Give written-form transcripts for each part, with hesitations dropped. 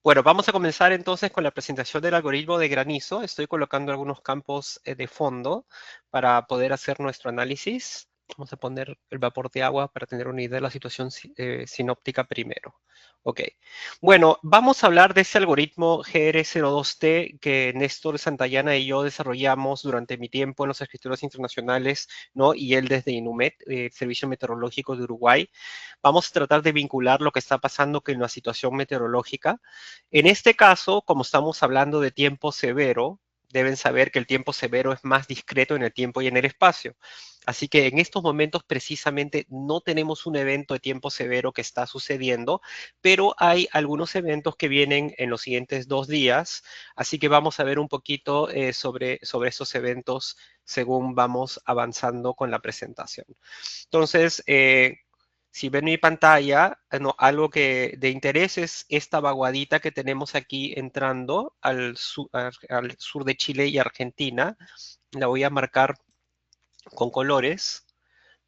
Bueno, vamos a comenzar entonces con la presentación del algoritmo de granizo. Estoy colocando algunos campos de fondo para poder hacer nuestro análisis. Vamos a poner el vapor de agua para tener una idea de la situación sinóptica primero. Ok. Bueno, vamos a hablar de este algoritmo GR02T que Néstor Santayana y yo desarrollamos durante mi tiempo en los escritorios internacionales, ¿no? Y él desde INUMET, Servicio Meteorológico de Uruguay. Vamos a tratar de vincular lo que está pasando con la situación meteorológica. En este caso, como estamos hablando de tiempo severo, deben saber que el tiempo severo es más discreto en el tiempo y en el espacio. Así que en estos momentos precisamente no tenemos un evento de tiempo severo que está sucediendo, pero hay algunos eventos que vienen en los siguientes 2 días. Así que vamos a ver un poquito sobre estos eventos según vamos avanzando con la presentación. Entonces, si ven mi pantalla, no, algo que de interés es esta vaguadita que tenemos aquí entrando al sur de Chile y Argentina. La voy a marcar con colores,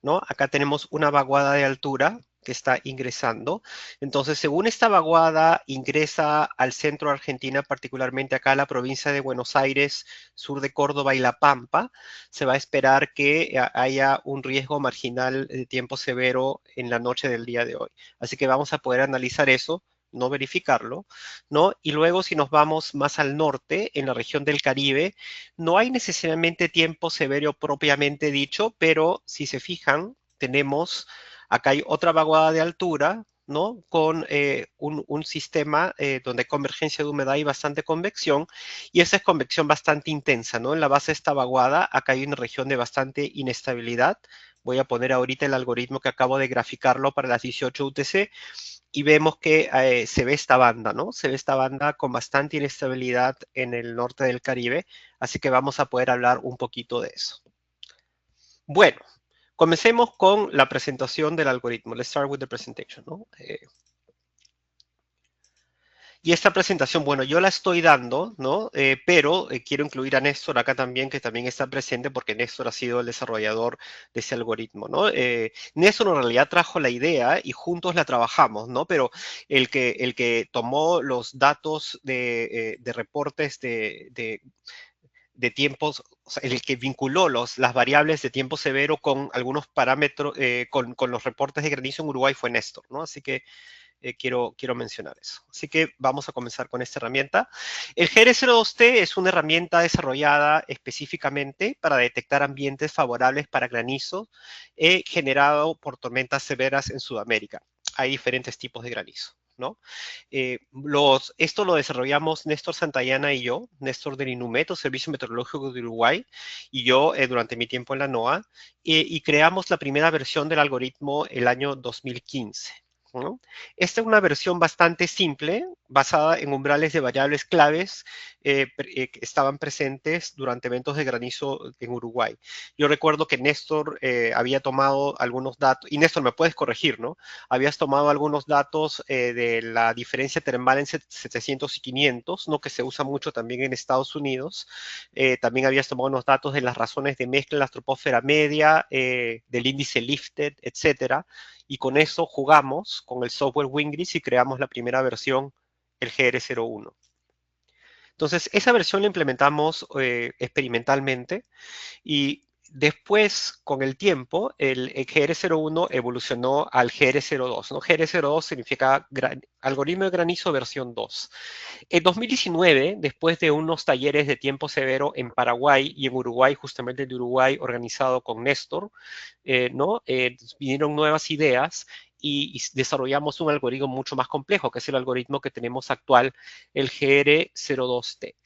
¿no? Acá tenemos una vaguada de altura que está ingresando. Entonces, según esta vaguada ingresa al centro de Argentina, particularmente acá a la provincia de Buenos Aires, sur de Córdoba y La Pampa, se va a esperar que haya un riesgo marginal de tiempo severo en la noche del día de hoy. Así que vamos a poder analizar eso, no verificarlo, ¿no? Y luego si nos vamos más al norte, en la región del Caribe, no hay necesariamente tiempo severo propiamente dicho, pero si se fijan, tenemos, acá hay otra vaguada de altura, ¿no? Con un sistema donde hay convergencia de humedad y bastante convección, y esa es convección bastante intensa, ¿no? En la base de esta vaguada, acá hay una región de bastante inestabilidad. Voy a poner ahorita el algoritmo que acabo de graficarlo para las 18 UTC y vemos que se ve esta banda, ¿no? Se ve esta banda con bastante inestabilidad en el norte del Caribe, así que vamos a poder hablar un poquito de eso. Bueno, comencemos con la presentación del algoritmo. Let's start with the presentation, ¿no? Y esta presentación, bueno, yo la estoy dando, ¿no? Pero quiero incluir a Néstor acá también, que también está presente, porque Néstor ha sido el desarrollador de ese algoritmo, ¿no? Néstor en realidad trajo la idea y juntos la trabajamos, ¿no? Pero el que tomó los datos de reportes de tiempos, o sea, el que vinculó las variables de tiempo severo con algunos parámetros, con los reportes de granizo en Uruguay fue Néstor, ¿no? Así que quiero mencionar eso. Así que vamos a comenzar con esta herramienta. El GR02T es una herramienta desarrollada específicamente para detectar ambientes favorables para granizo generado por tormentas severas en Sudamérica. Hay diferentes tipos de granizo, ¿no? Esto lo desarrollamos Néstor Santayana y yo, Néstor del INUMET, Servicio Meteorológico de Uruguay, y yo durante mi tiempo en la NOAA, y creamos la primera versión del algoritmo el año 2015. ¿No? Esta es una versión bastante simple, basada en umbrales de variables claves que estaban presentes durante eventos de granizo en Uruguay. Yo recuerdo que Néstor había tomado algunos datos, y Néstor, me puedes corregir, ¿no? Habías tomado algunos datos de la diferencia termal en 700 y 500, ¿no? Que se usa mucho también en Estados Unidos. También habías tomado unos datos de las razones de mezcla en la troposfera media, del índice Lifted, etcétera, y con eso jugamos con el software Wingris y creamos la primera versión, el GR01. Entonces, esa versión la implementamos experimentalmente y después, con el tiempo, el GR01 evolucionó al GR02, ¿no? GR02 significa algoritmo de granizo versión 2. En 2019, después de unos talleres de tiempo severo en Paraguay y en Uruguay, justamente de Uruguay, organizado con Néstor, ¿no? Vinieron nuevas ideas y desarrollamos un algoritmo mucho más complejo, que es el algoritmo que tenemos actual, el GR02T.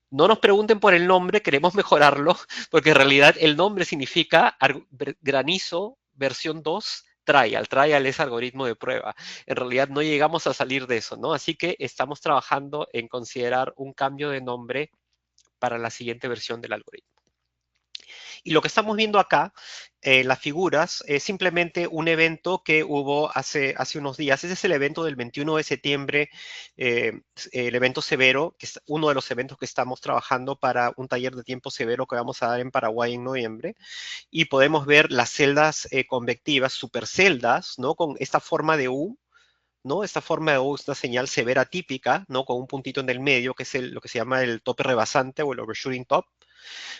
No nos pregunten por el nombre, queremos mejorarlo, porque en realidad el nombre significa granizo versión 2 trial. Trial es algoritmo de prueba. En realidad no llegamos a salir de eso, ¿no? Así que estamos trabajando en considerar un cambio de nombre para la siguiente versión del algoritmo. Y lo que estamos viendo acá, las figuras, es simplemente un evento que hubo hace unos días. Ese es el evento del 21 de septiembre, el evento severo, que es uno de los eventos que estamos trabajando para un taller de tiempo severo que vamos a dar en Paraguay en noviembre. Y podemos ver las celdas convectivas, superceldas, ¿no? Con esta forma de U, ¿no? Esta forma de O es una señal severa típica, ¿no? Con un puntito en el medio, que es lo que se llama el tope rebasante o el overshooting top,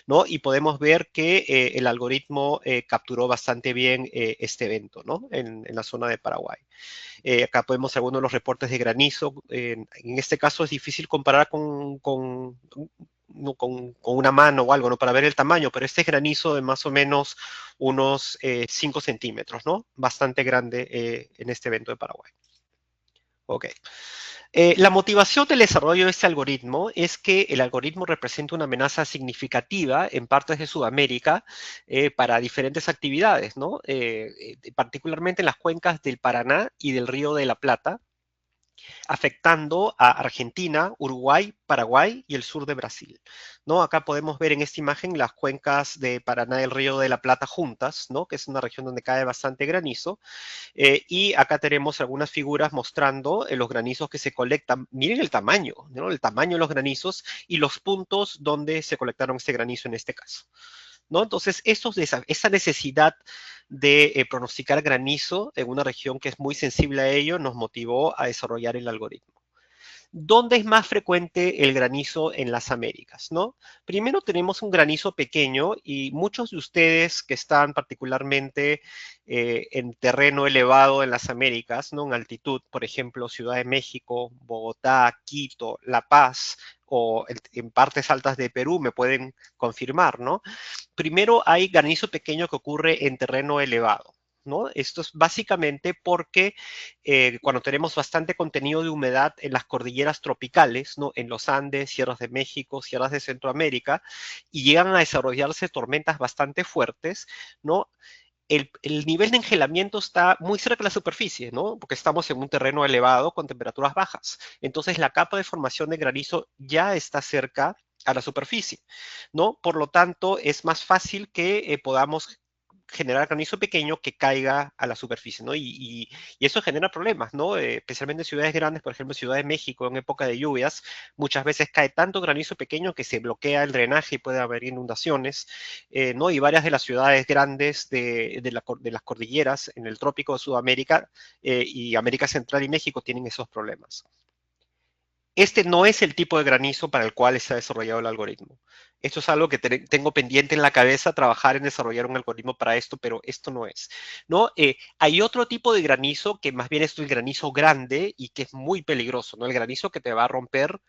¿no? Y podemos ver que el algoritmo capturó bastante bien este evento, ¿no? En la zona de Paraguay. Acá podemos ver algunos de los reportes de granizo. En este caso es difícil comparar no, con una mano o algo, ¿no? Para ver el tamaño, pero este es granizo de más o menos unos 5 centímetros, ¿no? Bastante grande en este evento de Paraguay. Ok. La motivación del desarrollo de este algoritmo es que el algoritmo representa una amenaza significativa en partes de Sudamérica para diferentes actividades, ¿no? Particularmente en las cuencas del Paraná y del Río de la Plata, afectando a Argentina, Uruguay, Paraguay y el sur de Brasil, ¿no? Acá podemos ver en esta imagen las cuencas de Paraná y el Río de la Plata juntas, ¿no? Que es una región donde cae bastante granizo. Y acá tenemos algunas figuras mostrando los granizos que se colectan. Miren el tamaño, ¿no? El tamaño de los granizos y los puntos donde se colectaron este granizo en este caso, ¿no? Entonces, esa necesidad de pronosticar granizo en una región que es muy sensible a ello nos motivó a desarrollar el algoritmo. ¿Dónde es más frecuente el granizo en las Américas, no? Primero tenemos un granizo pequeño y muchos de ustedes que están particularmente en terreno elevado en las Américas, ¿no? En altitud, por ejemplo, Ciudad de México, Bogotá, Quito, La Paz o en partes altas de Perú me pueden confirmar, ¿no? Primero hay granizo pequeño que ocurre en terreno elevado, ¿no? Esto es básicamente porque cuando tenemos bastante contenido de humedad en las cordilleras tropicales, ¿no? En los Andes, sierras de México, sierras de Centroamérica, y llegan a desarrollarse tormentas bastante fuertes, ¿no? El nivel de engelamiento está muy cerca de la superficie, ¿no? Porque estamos en un terreno elevado con temperaturas bajas. Entonces, la capa de formación de granizo ya está cerca a la superficie, ¿no? Por lo tanto, es más fácil que podamos generar granizo pequeño que caiga a la superficie, ¿no? Y eso genera problemas, ¿no? Especialmente en ciudades grandes, por ejemplo, Ciudad de México, en época de lluvias, muchas veces cae tanto granizo pequeño que se bloquea el drenaje y puede haber inundaciones, ¿no? Y varias de las ciudades grandes de las cordilleras en el trópico de Sudamérica y América Central y México tienen esos problemas. Este no es el tipo de granizo para el cual se ha desarrollado el algoritmo. Esto es algo que tengo pendiente en la cabeza, trabajar en desarrollar un algoritmo para esto, pero esto no es, ¿no? Hay otro tipo de granizo que más bien es el granizo grande y que es muy peligroso, ¿no? El granizo que te va a romper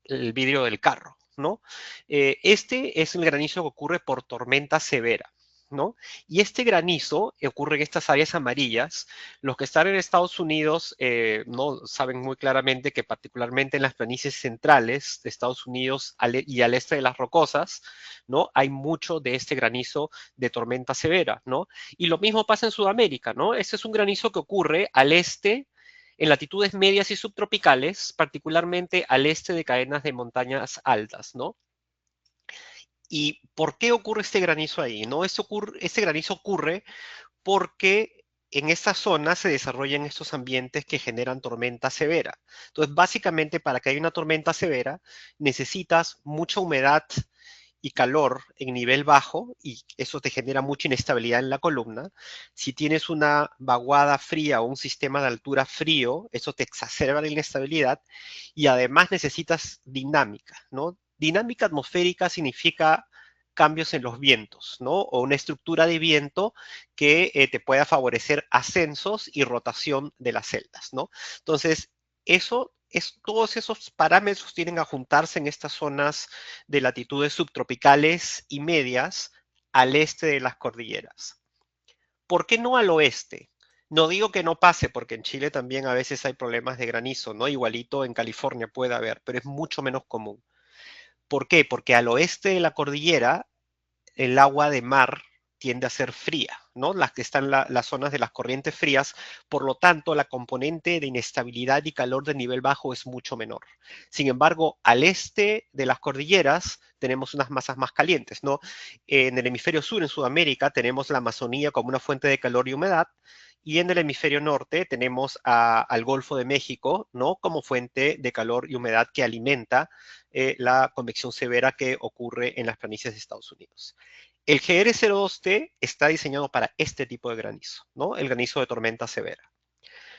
el vidrio del carro, ¿no? Este es el granizo que ocurre por tormenta severa, ¿no? Y este granizo ocurre en estas áreas amarillas. Los que están en Estados Unidos no saben muy claramente que particularmente en las planicies centrales de Estados Unidos y al este de las Rocosas, ¿no? Hay mucho de este granizo de tormenta severa, ¿no? Y lo mismo pasa en Sudamérica, ¿no? Este es un granizo que ocurre al este en latitudes medias y subtropicales, particularmente al este de cadenas de montañas altas, ¿no? ¿Y por qué ocurre este granizo ahí? ¿No? Este granizo ocurre porque en esta zona se desarrollan estos ambientes que generan tormenta severa. Entonces, básicamente, para que haya una tormenta severa, necesitas mucha humedad y calor en nivel bajo, y eso te genera mucha inestabilidad en la columna. Si tienes una vaguada fría o un sistema de altura frío, eso te exacerba la inestabilidad, y además necesitas dinámica, ¿no? Dinámica atmosférica significa cambios en los vientos, ¿no? O una estructura de viento que te pueda favorecer ascensos y rotación de las celdas, ¿no? Entonces, todos esos parámetros tienen a juntarse en estas zonas de latitudes subtropicales y medias al este de las cordilleras. ¿Por qué no al oeste? No digo que no pase, porque en Chile también a veces hay problemas de granizo, ¿no? Igualito en California puede haber, pero es mucho menos común. ¿Por qué? Porque al oeste de la cordillera el agua de mar tiende a ser fría, ¿no? Las que están las zonas de las corrientes frías, por lo tanto, la componente de inestabilidad y calor de nivel bajo es mucho menor. Sin embargo, al este de las cordilleras tenemos unas masas más calientes, ¿no? En el hemisferio sur, en Sudamérica, tenemos la Amazonía como una fuente de calor y humedad, y en el hemisferio norte tenemos al Golfo de México, ¿no? Como fuente de calor y humedad que alimenta la convección severa que ocurre en las planicies de Estados Unidos. El GR02T está diseñado para este tipo de granizo, ¿no? El granizo de tormenta severa.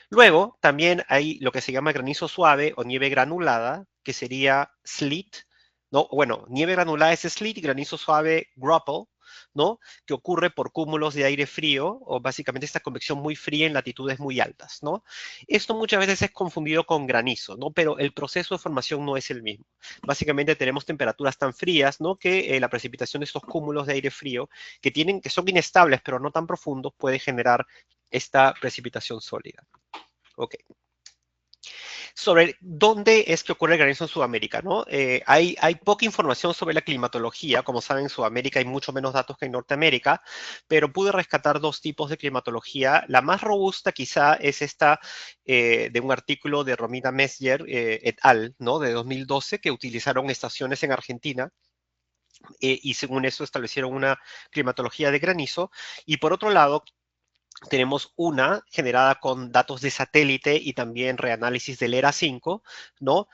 Luego, también hay lo que se llama granizo suave o nieve granulada, que sería sleet, ¿no? Bueno, nieve granulada es sleet y granizo suave, graupel, ¿no? Que ocurre por cúmulos de aire frío o básicamente esta convección muy fría en latitudes muy altas, ¿no? Esto muchas veces es confundido con granizo, ¿no? Pero el proceso de formación no es el mismo. Básicamente tenemos temperaturas tan frías, ¿no? Que la precipitación de estos cúmulos de aire frío que son inestables pero no tan profundos puede generar esta precipitación sólida. Ok. Sobre dónde es que ocurre el granizo en Sudamérica, ¿no? Hay poca información sobre la climatología. Como saben, en Sudamérica hay mucho menos datos que en Norteamérica, pero pude rescatar dos tipos de climatología. La más robusta quizá es esta de un artículo de Romina Messier et al, ¿no? De 2012, que utilizaron estaciones en Argentina y según eso establecieron una climatología de granizo. Y por otro lado, tenemos una generada con datos de satélite y también reanálisis del ERA 5, ¿no?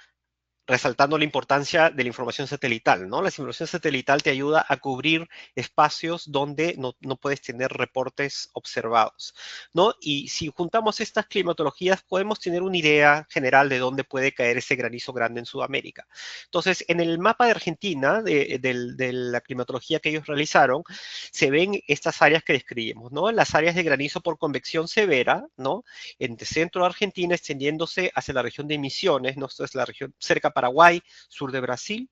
Resaltando la importancia de la información satelital, ¿no? La información satelital te ayuda a cubrir espacios donde no puedes tener reportes observados, ¿no? Y si juntamos estas climatologías, podemos tener una idea general de dónde puede caer ese granizo grande en Sudamérica. Entonces, en el mapa de Argentina, de la climatología que ellos realizaron, se ven estas áreas que describimos, ¿no? Las áreas de granizo por convección severa, ¿no? En el centro de Argentina, extendiéndose hacia la región de Misiones, ¿no? Esto es la región cerca de Paraguay, sur de Brasil.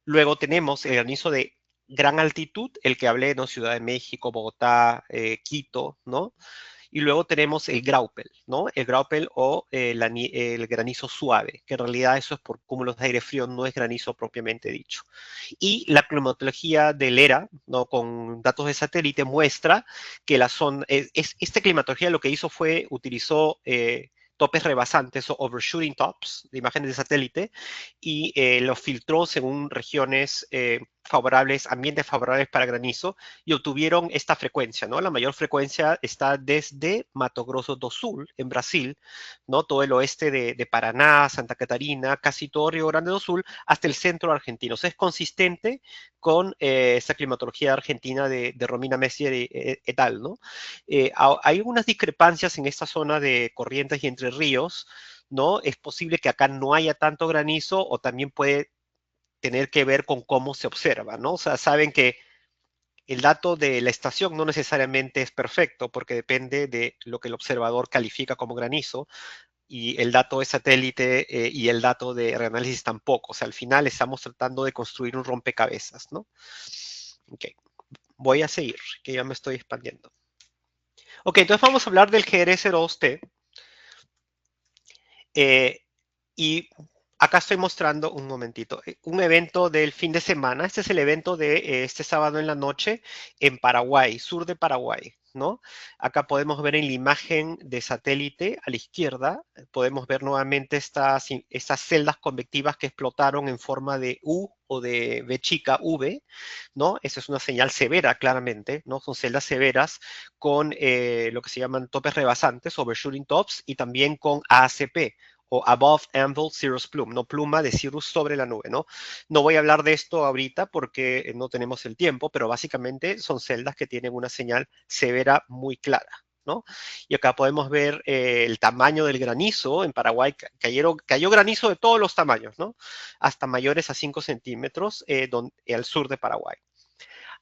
Luego tenemos el granizo de gran altitud, el que hablé, ¿no? Ciudad de México, Bogotá, Quito, ¿no? Y luego tenemos el graupel, ¿no? El graupel o el granizo suave, que en realidad eso es por cúmulos de aire frío, no es granizo propiamente dicho. Y la climatología del ERA, ¿no? Con datos de satélite, muestra que la zona, esta climatología lo que hizo fue, utilizó topes rebasantes o overshooting tops de imágenes de satélite y los filtró según regiones favorables, ambientes favorables para granizo y obtuvieron esta frecuencia, ¿no? La mayor frecuencia está desde Mato Grosso do Sul, en Brasil, ¿no? Todo el oeste de Paraná, Santa Catarina, casi todo Río Grande do Sul, hasta el centro argentino. O sea, es consistente con esa climatología argentina de Romina Messier et al, ¿no? Hay unas discrepancias en esta zona de Corrientes y Entre Ríos, ¿no? Es posible que acá no haya tanto granizo o también puede tener que ver con cómo se observa, ¿no? O sea, saben que el dato de la estación no necesariamente es perfecto porque depende de lo que el observador califica como granizo y el dato de satélite y el dato de reanálisis tampoco. O sea, al final estamos tratando de construir un rompecabezas, ¿no? Ok, voy a seguir, que ya me estoy expandiendo. Ok, entonces vamos a hablar del GR02T. Eh, y acá estoy mostrando un momentito, un evento del fin de semana. Este es el evento de este sábado en la noche en Paraguay, sur de Paraguay, ¿no? Acá podemos ver en la imagen de satélite a la izquierda, podemos ver nuevamente estas celdas convectivas que explotaron en forma de U o de V chica V, ¿no? Esa es una señal severa, claramente, ¿no? Son celdas severas con lo que se llaman topes rebasantes, overshooting tops, y también con ACP, o Above Anvil Cirrus Plume, no pluma de cirrus sobre la nube, ¿no? No voy a hablar de esto ahorita porque no tenemos el tiempo, pero básicamente son celdas que tienen una señal severa muy clara, ¿no? Y acá podemos ver el tamaño del granizo. En Paraguay cayó granizo de todos los tamaños, ¿no? Hasta mayores a 5 centímetros al sur de Paraguay.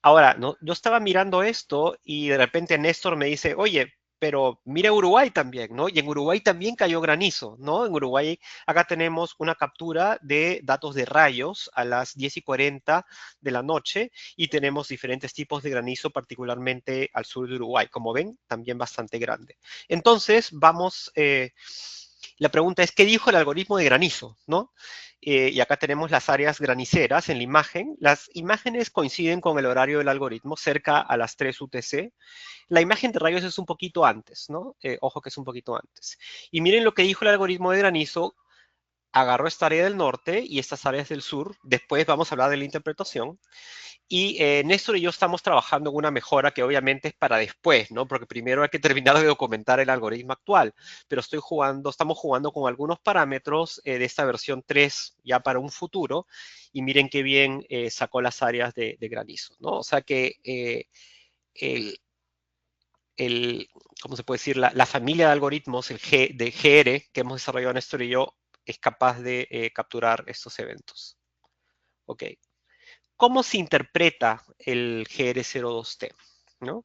Ahora, ¿no? Yo estaba mirando esto y de repente Néstor me dice, oye, pero mira Uruguay también, ¿no? Y en Uruguay también cayó granizo, ¿no? En Uruguay, acá tenemos una captura de datos de rayos a las 10:40 de la noche y tenemos diferentes tipos de granizo, particularmente al sur de Uruguay. Como ven, también bastante grande. Entonces, la pregunta es, ¿qué dijo el algoritmo de granizo, no? Y acá tenemos las áreas graniceras en la imagen. Las imágenes coinciden con el horario del algoritmo, cerca a las 3 UTC. La imagen de rayos es un poquito antes, ¿no? Ojo que es un poquito antes. Y miren lo que dijo el algoritmo de granizo. Agarró esta área del norte y estas áreas del sur. Después vamos a hablar de la interpretación. Y Néstor y yo estamos trabajando en una mejora que obviamente es para después, ¿no? Porque primero hay que terminar de documentar el algoritmo actual. Pero estamos jugando con algunos parámetros de esta versión 3 ya para un futuro. Y miren qué bien sacó las áreas de granizo, ¿no? O sea que el, ¿cómo se puede decir? La familia de algoritmos, de GR, que hemos desarrollado Néstor y yo, es capaz de capturar estos eventos. Ok. ¿Cómo se interpreta el GR02T? ¿No?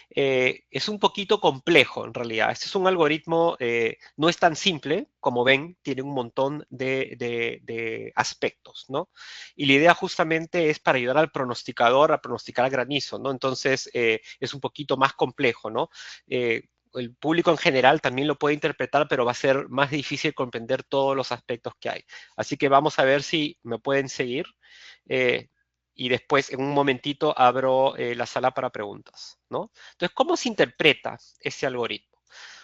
Es un poquito complejo en realidad. Este es un algoritmo, no es tan simple, como ven, tiene un montón de aspectos, ¿no? Y la idea justamente es para ayudar al pronosticador a pronosticar granizo, ¿no? Entonces, es un poquito más complejo, ¿no? El público en general también lo puede interpretar, pero va a ser más difícil comprender todos los aspectos que hay. Así que vamos a ver si me pueden seguir. Eh, y después en un momentito abro la sala para preguntas, ¿no? Entonces, ¿cómo se interpreta ese algoritmo?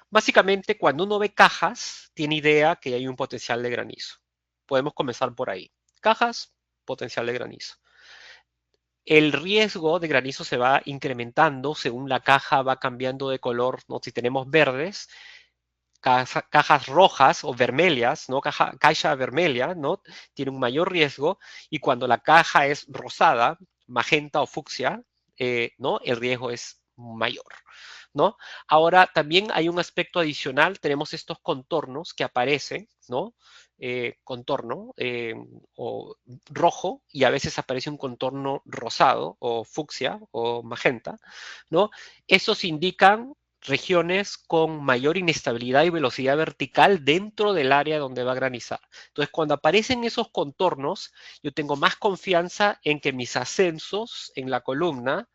Básicamente, cuando uno ve cajas, tiene idea que hay un potencial de granizo. Podemos comenzar por ahí. Cajas, potencial de granizo. El riesgo de granizo se va incrementando según la caja va cambiando de color, ¿no? Si tenemos verdes, cajas rojas o vermelhas, ¿no? Caja vermelha, ¿no? Tiene un mayor riesgo y cuando la caja es rosada, magenta o fucsia, ¿no? El riesgo es mayor, ¿no? Ahora también hay un aspecto adicional, tenemos estos contornos que aparecen, ¿no? Contorno o rojo y a veces aparece un contorno rosado o fucsia o magenta, ¿no? Esos indican regiones con mayor inestabilidad y velocidad vertical dentro del área donde va a granizar. Entonces, cuando aparecen esos contornos, yo tengo más confianza en que mis ascensos en la columna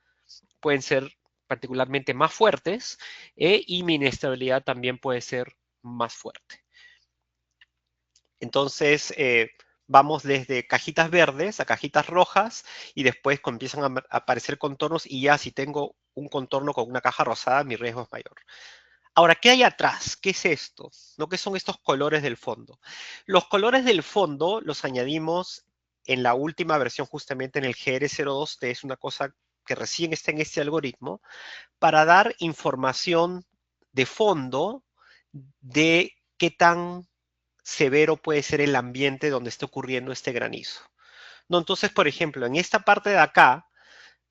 pueden ser particularmente más fuertes y mi inestabilidad también puede ser más fuerte. Entonces, vamos desde cajitas verdes a cajitas rojas y después empiezan a aparecer contornos y ya si tengo un contorno con una caja rosada, mi riesgo es mayor. Ahora, ¿qué hay atrás? ¿Qué es esto? ¿No? ¿Qué son estos colores del fondo? Los colores del fondo los añadimos en la última versión, justamente en el GR02T, es una cosa que recién está en este algoritmo, para dar información de fondo de qué tan severo puede ser el ambiente donde está ocurriendo este granizo. ¿No? Entonces, por ejemplo, en esta parte de acá,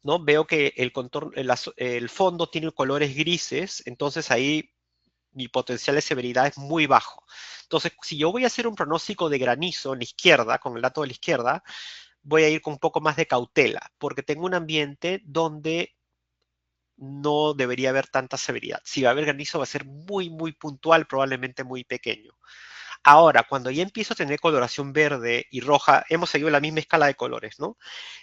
¿no? Veo que el, contorno, el fondo tiene colores grises, entonces ahí mi potencial de severidad es muy bajo. Entonces, si yo voy a hacer un pronóstico de granizo en la izquierda, con el dato de la izquierda, voy a ir con un poco más de cautela, porque tengo un ambiente donde no debería haber tanta severidad. Si va a haber granizo va a ser muy, muy puntual, probablemente muy pequeño. Ahora, cuando ya empiezo a tener coloración verde y roja, hemos seguido la misma escala de colores, ¿no?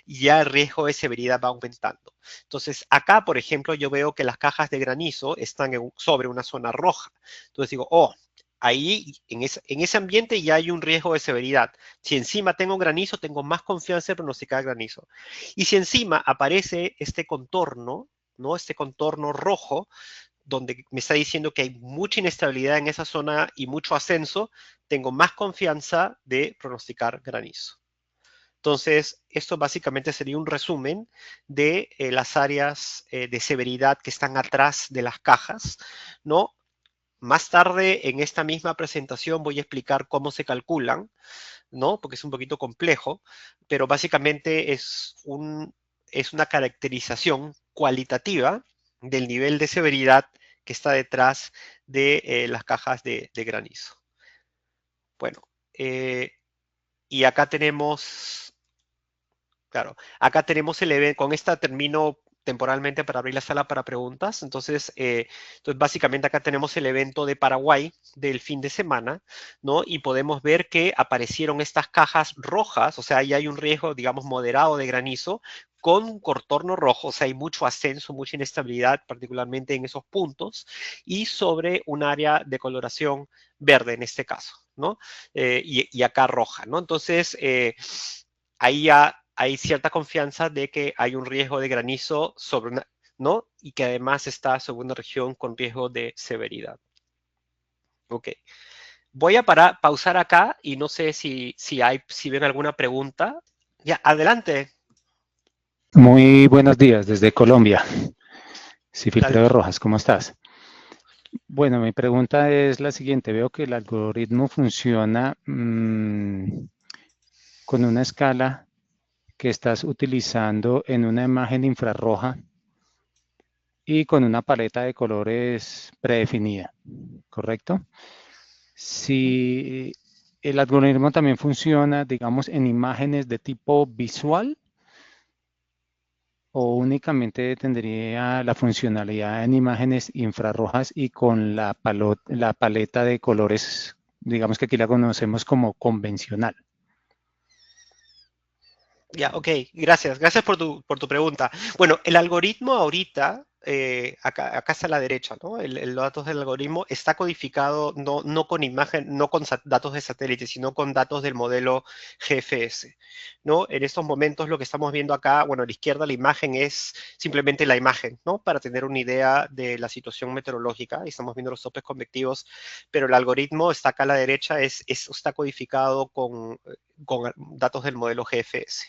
Y ya el riesgo de severidad va aumentando. Entonces, acá, por ejemplo, yo veo que las cajas de granizo están sobre una zona roja. Entonces digo, oh, ahí en ese ambiente ya hay un riesgo de severidad. Si encima tengo granizo, tengo más confianza en pronosticar granizo. Y si encima aparece este contorno, ¿no? Este contorno rojo, donde me está diciendo que hay mucha inestabilidad en esa zona y mucho ascenso, tengo más confianza de pronosticar granizo. Entonces, esto básicamente sería un resumen de las áreas de severidad que están atrás de las cajas, ¿no? Más tarde en esta misma presentación voy a explicar cómo se calculan, ¿no? Porque es un poquito complejo, pero básicamente es una caracterización cualitativa del nivel de severidad que está detrás de las cajas de granizo. Bueno, y acá tenemos, claro, acá tenemos el evento, con esta termino temporalmente para abrir la sala para preguntas. Entonces, básicamente acá tenemos el evento de Paraguay del fin de semana, ¿no? Y podemos ver que aparecieron estas cajas rojas, o sea, ahí hay un riesgo, digamos, moderado de granizo con un contorno rojo, o sea, hay mucho ascenso, mucha inestabilidad, particularmente en esos puntos, y sobre un área de coloración verde en este caso, ¿no? Y acá roja, ¿no? Entonces, ahí ya hay cierta confianza de que hay un riesgo de granizo sobre una, ¿no? Y que además está sobre una región con riesgo de severidad. Ok. Voy a pausar acá y no sé si ven alguna pregunta. Ya, adelante. Muy buenos días desde Colombia. Dale. Cifiltreo Rojas, ¿cómo estás? Bueno, mi pregunta es la siguiente. Veo que el algoritmo funciona con una escala que estás utilizando en una imagen infrarroja y con una paleta de colores predefinida, ¿correcto? Si el algoritmo también funciona, digamos, en imágenes de tipo visual, o únicamente tendría la funcionalidad en imágenes infrarrojas y con la paleta de colores, digamos que aquí la conocemos como convencional. Ya, ok, gracias. Gracias por tu pregunta. Bueno, el algoritmo ahorita, acá está a la derecha, ¿no? Los datos del algoritmo está codificado no con imagen, no con datos de satélite, sino con datos del modelo GFS, ¿no? En estos momentos lo que estamos viendo acá, bueno, a la izquierda la imagen es simplemente la imagen, ¿no? Para tener una idea de la situación meteorológica. Estamos viendo los topes convectivos, pero el algoritmo está acá a la derecha, está codificado con datos del modelo GFS.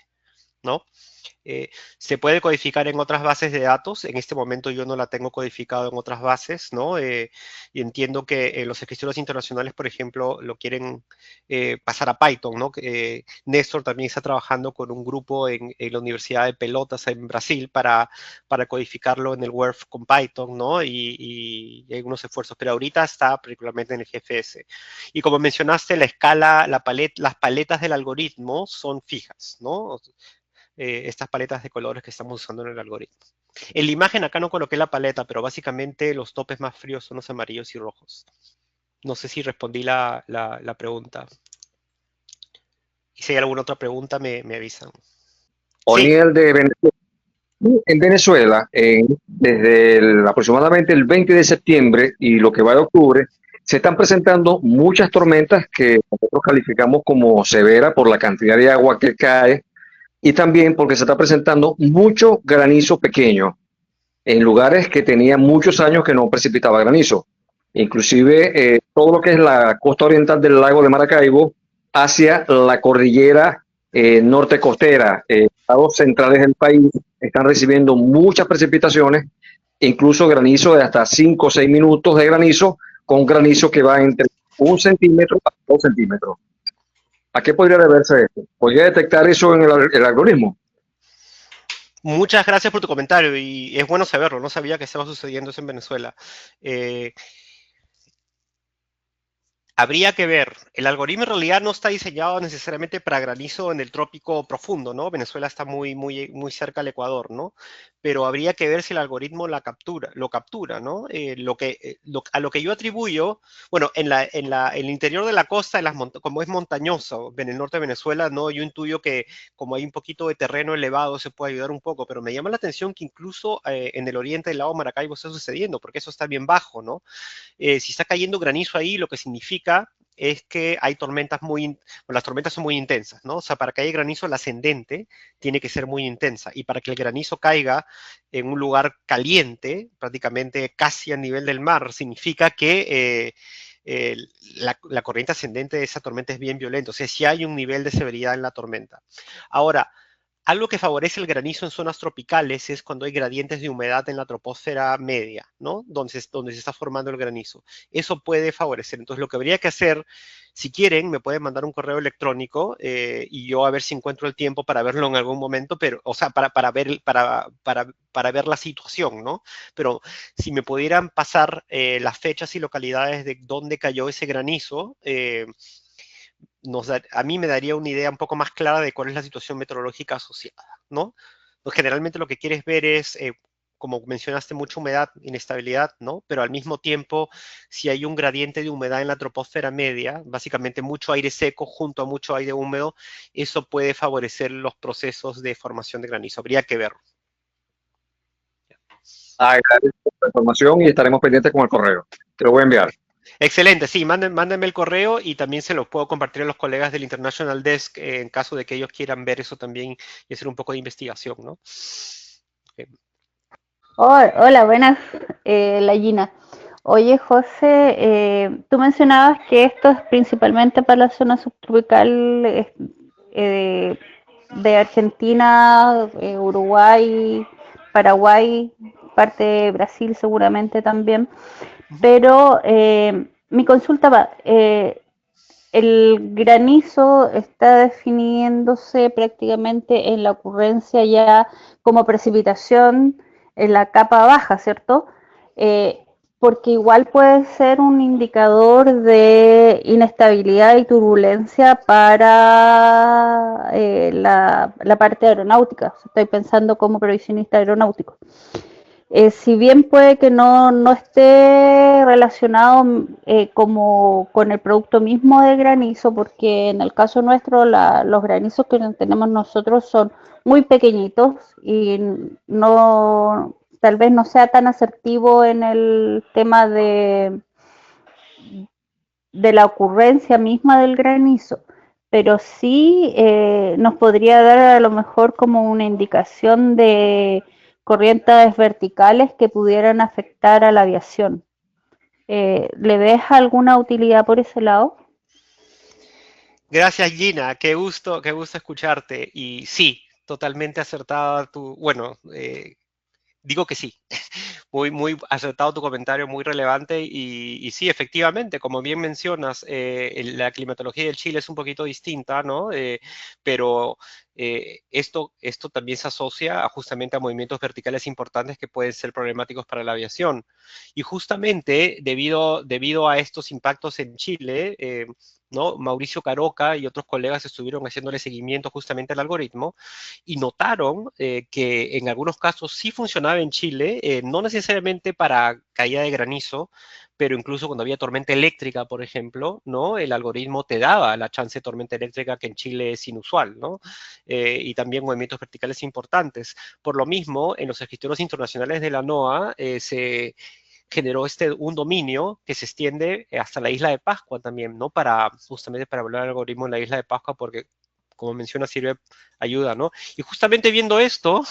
¿No? Se puede codificar en otras bases de datos. En este momento yo no la tengo codificado en otras bases, ¿no? Y entiendo que los escritores internacionales, por ejemplo, lo quieren pasar a Python, ¿no? Néstor también está trabajando con un grupo en la Universidad de Pelotas en Brasil para codificarlo en el WRF con Python, ¿no? Y hay unos esfuerzos, pero ahorita está particularmente en el GFS. Y como mencionaste, la escala, las paletas del algoritmo son fijas, ¿no? Estas paletas de colores que estamos usando en el algoritmo. En la imagen acá no coloqué la paleta, pero básicamente los topes más fríos son los amarillos y rojos. No sé si respondí la pregunta. Y si hay alguna otra pregunta, me avisan. Sí. Oniel de Venezuela. En Venezuela, desde aproximadamente el 20 de septiembre y lo que va de octubre, se están presentando muchas tormentas que nosotros calificamos como severa por la cantidad de agua que cae y también porque se está presentando mucho granizo pequeño en lugares que tenía muchos años que no precipitaba granizo. Inclusive todo lo que es la costa oriental del lago de Maracaibo hacia la cordillera norte costera, estados centrales del país están recibiendo muchas precipitaciones, incluso granizo de hasta 5 o 6 minutos de granizo, con granizo que va entre 1 centímetro a 2 centímetros. ¿A qué podría deberse esto? ¿Podría detectar eso en el algoritmo? Muchas gracias por tu comentario y es bueno saberlo. No sabía que estaba sucediendo eso en Venezuela. Eh, Habría que ver, el algoritmo en realidad no está diseñado necesariamente para granizo en el trópico profundo, ¿no? Venezuela está muy cerca al Ecuador, ¿no? Pero habría que ver si el algoritmo lo captura, ¿no? A lo que yo atribuyo, bueno, en el interior de la costa, como es montañoso, en el norte de Venezuela, ¿no? Yo intuyo que como hay un poquito de terreno elevado se puede ayudar un poco, pero me llama la atención que incluso en el oriente del lago Maracaibo está sucediendo, porque eso está bien bajo, ¿no? Si está cayendo granizo ahí, lo que significa es que hay tormentas las tormentas son muy intensas, ¿no? O sea, para que haya granizo, la ascendente tiene que ser muy intensa. Y para que el granizo caiga en un lugar caliente, prácticamente casi a nivel del mar, significa que la corriente ascendente de esa tormenta es bien violenta. O sea, si hay un nivel de severidad en la tormenta. Ahora, algo que favorece el granizo en zonas tropicales es cuando hay gradientes de humedad en la troposfera media, ¿no? Donde se está formando el granizo. Eso puede favorecer. Entonces, lo que habría que hacer, si quieren, me pueden mandar un correo electrónico y yo a ver si encuentro el tiempo para verlo en algún momento, pero, o sea, para ver la situación, ¿no? Pero si me pudieran pasar las fechas y localidades de dónde cayó ese granizo, a mí me daría una idea un poco más clara de cuál es la situación meteorológica asociada, ¿no? Pues generalmente lo que quieres ver es, como mencionaste, mucha humedad, inestabilidad, ¿no? Pero al mismo tiempo, si hay un gradiente de humedad en la troposfera media, básicamente mucho aire seco junto a mucho aire húmedo, eso puede favorecer los procesos de formación de granizo. Habría que verlo. Agradezco la información y estaremos pendientes con el correo. Te lo voy a enviar. Excelente, sí, mándenme el correo y también se lo puedo compartir a los colegas del International Desk en caso de que ellos quieran ver eso también y hacer un poco de investigación, ¿no? Okay. Hola, buenas, la Gina. Oye, José, tú mencionabas que esto es principalmente para la zona subtropical de Argentina, Uruguay, Paraguay, parte de Brasil seguramente también, pero mi consulta va, el granizo está definiéndose prácticamente en la ocurrencia ya como precipitación en la capa baja, ¿cierto? Porque igual puede ser un indicador de inestabilidad y turbulencia para la parte aeronáutica. Estoy pensando como previsionista aeronáutico. Si bien puede que no esté relacionado como con el producto mismo de granizo, porque en el caso nuestro los granizos que tenemos nosotros son muy pequeñitos y no tal vez no sea tan asertivo en el tema de la ocurrencia misma del granizo, pero sí nos podría dar a lo mejor como una indicación de corrientes verticales que pudieran afectar a la aviación. ¿Le ves alguna utilidad por ese lado? Gracias, Gina. Qué gusto escucharte. Y sí, totalmente acertada tu, bueno, digo que sí. Muy acertado tu comentario, muy relevante. Y sí, efectivamente, como bien mencionas, la climatología del Chile es un poquito distinta, ¿no? Pero esto también se asocia justamente a movimientos verticales importantes que pueden ser problemáticos para la aviación. Y justamente debido a estos impactos en Chile, ¿no? Mauricio Caroca y otros colegas estuvieron haciéndole seguimiento justamente al algoritmo y notaron que en algunos casos sí funcionaba en Chile, no necesariamente para caída de granizo, pero incluso cuando había tormenta eléctrica, por ejemplo, ¿no? El algoritmo te daba la chance de tormenta eléctrica que en Chile es inusual, ¿no? Y también movimientos verticales importantes. Por lo mismo, en los registros internacionales de la NOAA se generó un dominio que se extiende hasta la isla de Pascua también, ¿no? Justamente para evaluar el algoritmo en la isla de Pascua, porque, como menciona, sirve ayuda, ¿no? Y justamente viendo esto,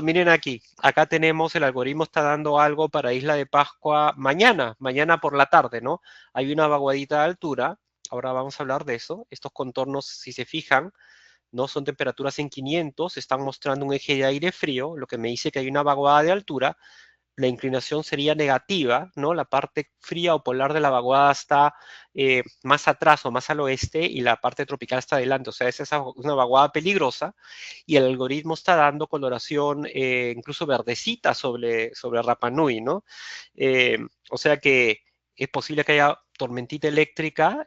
miren aquí, acá tenemos el algoritmo está dando algo para Isla de Pascua mañana por la tarde, ¿no? Hay una vaguadita de altura, ahora vamos a hablar de eso, estos contornos, si se fijan, ¿no? Son temperaturas en 500, están mostrando un eje de aire frío, lo que me dice que hay una vaguada de altura, la inclinación sería negativa, ¿no? La parte fría o polar de la vaguada está más atrás o más al oeste y la parte tropical está adelante. O sea, esa es una vaguada peligrosa y el algoritmo está dando coloración incluso verdecita sobre Rapa Nui, ¿no? Eh, o sea que es posible que haya tormentita eléctrica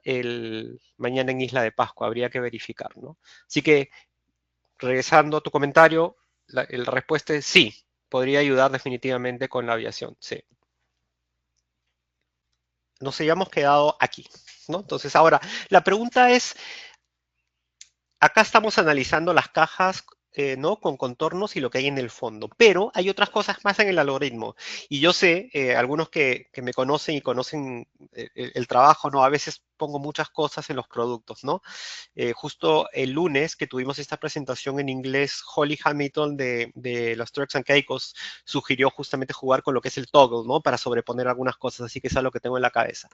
mañana en Isla de Pascua, habría que verificar, ¿no? Así que, regresando a tu comentario, la respuesta es sí, podría ayudar definitivamente con la aviación, sí. Nos habíamos quedado aquí, ¿no? Entonces, ahora, la pregunta es, acá estamos analizando las cajas, ¿no? Con contornos y lo que hay en el fondo, pero hay otras cosas más en el algoritmo. Y yo sé, algunos que me conocen y conocen el trabajo, ¿no? A veces pongo muchas cosas en los productos, ¿no? Justo el lunes que tuvimos esta presentación en inglés, Holly Hamilton de los Turks and Caicos sugirió justamente jugar con lo que es el toggle, ¿no? Para sobreponer algunas cosas, así que es algo que tengo en la cabeza.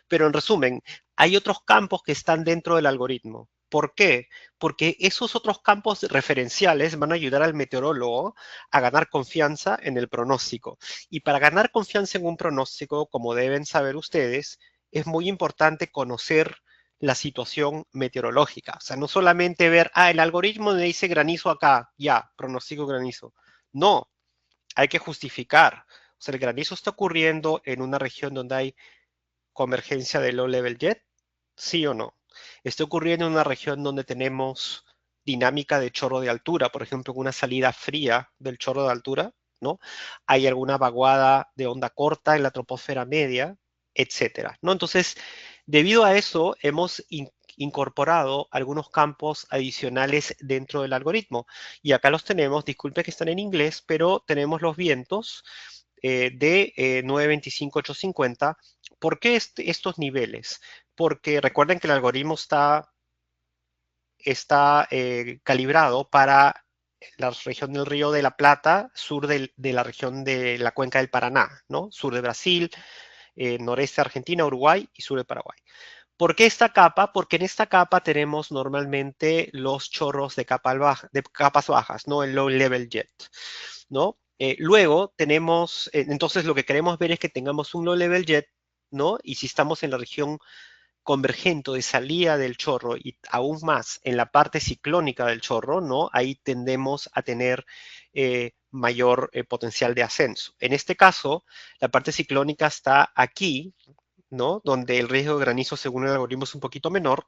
Pero en resumen, hay otros campos que están dentro del algoritmo. ¿Por qué? Porque esos otros campos referenciales van a ayudar al meteorólogo a ganar confianza en el pronóstico. Y para ganar confianza en un pronóstico, como deben saber ustedes, es muy importante conocer la situación meteorológica. O sea, no solamente ver, el algoritmo me dice granizo acá, ya, pronostico granizo. No, hay que justificar. O sea, el granizo está ocurriendo en una región donde hay convergencia de low level jet, sí o no. Está ocurriendo en una región donde tenemos dinámica de chorro de altura, por ejemplo, una salida fría del chorro de altura, ¿no? Hay alguna vaguada de onda corta en la troposfera media, etcétera, ¿no? Entonces, debido a eso, hemos incorporado algunos campos adicionales dentro del algoritmo. Y acá los tenemos, disculpe que están en inglés, pero tenemos los vientos de 925-850. ¿Por qué estos niveles? Porque recuerden que el algoritmo está calibrado para la región del Río de la Plata, sur de la región de la cuenca del Paraná, ¿no? Sur de Brasil, noreste de Argentina, Uruguay y sur de Paraguay. ¿Por qué esta capa? Porque en esta capa tenemos normalmente los chorros de capas bajas, ¿no? El low level jet, ¿no? Luego tenemos, entonces lo que queremos ver es que tengamos un low level jet, ¿no? Y si estamos en la región convergente de salida del chorro y aún más en la parte ciclónica del chorro, ¿no? Ahí tendemos a tener mayor potencial de ascenso. En este caso, la parte ciclónica está aquí, ¿no? Donde el riesgo de granizo, según el algoritmo, es un poquito menor,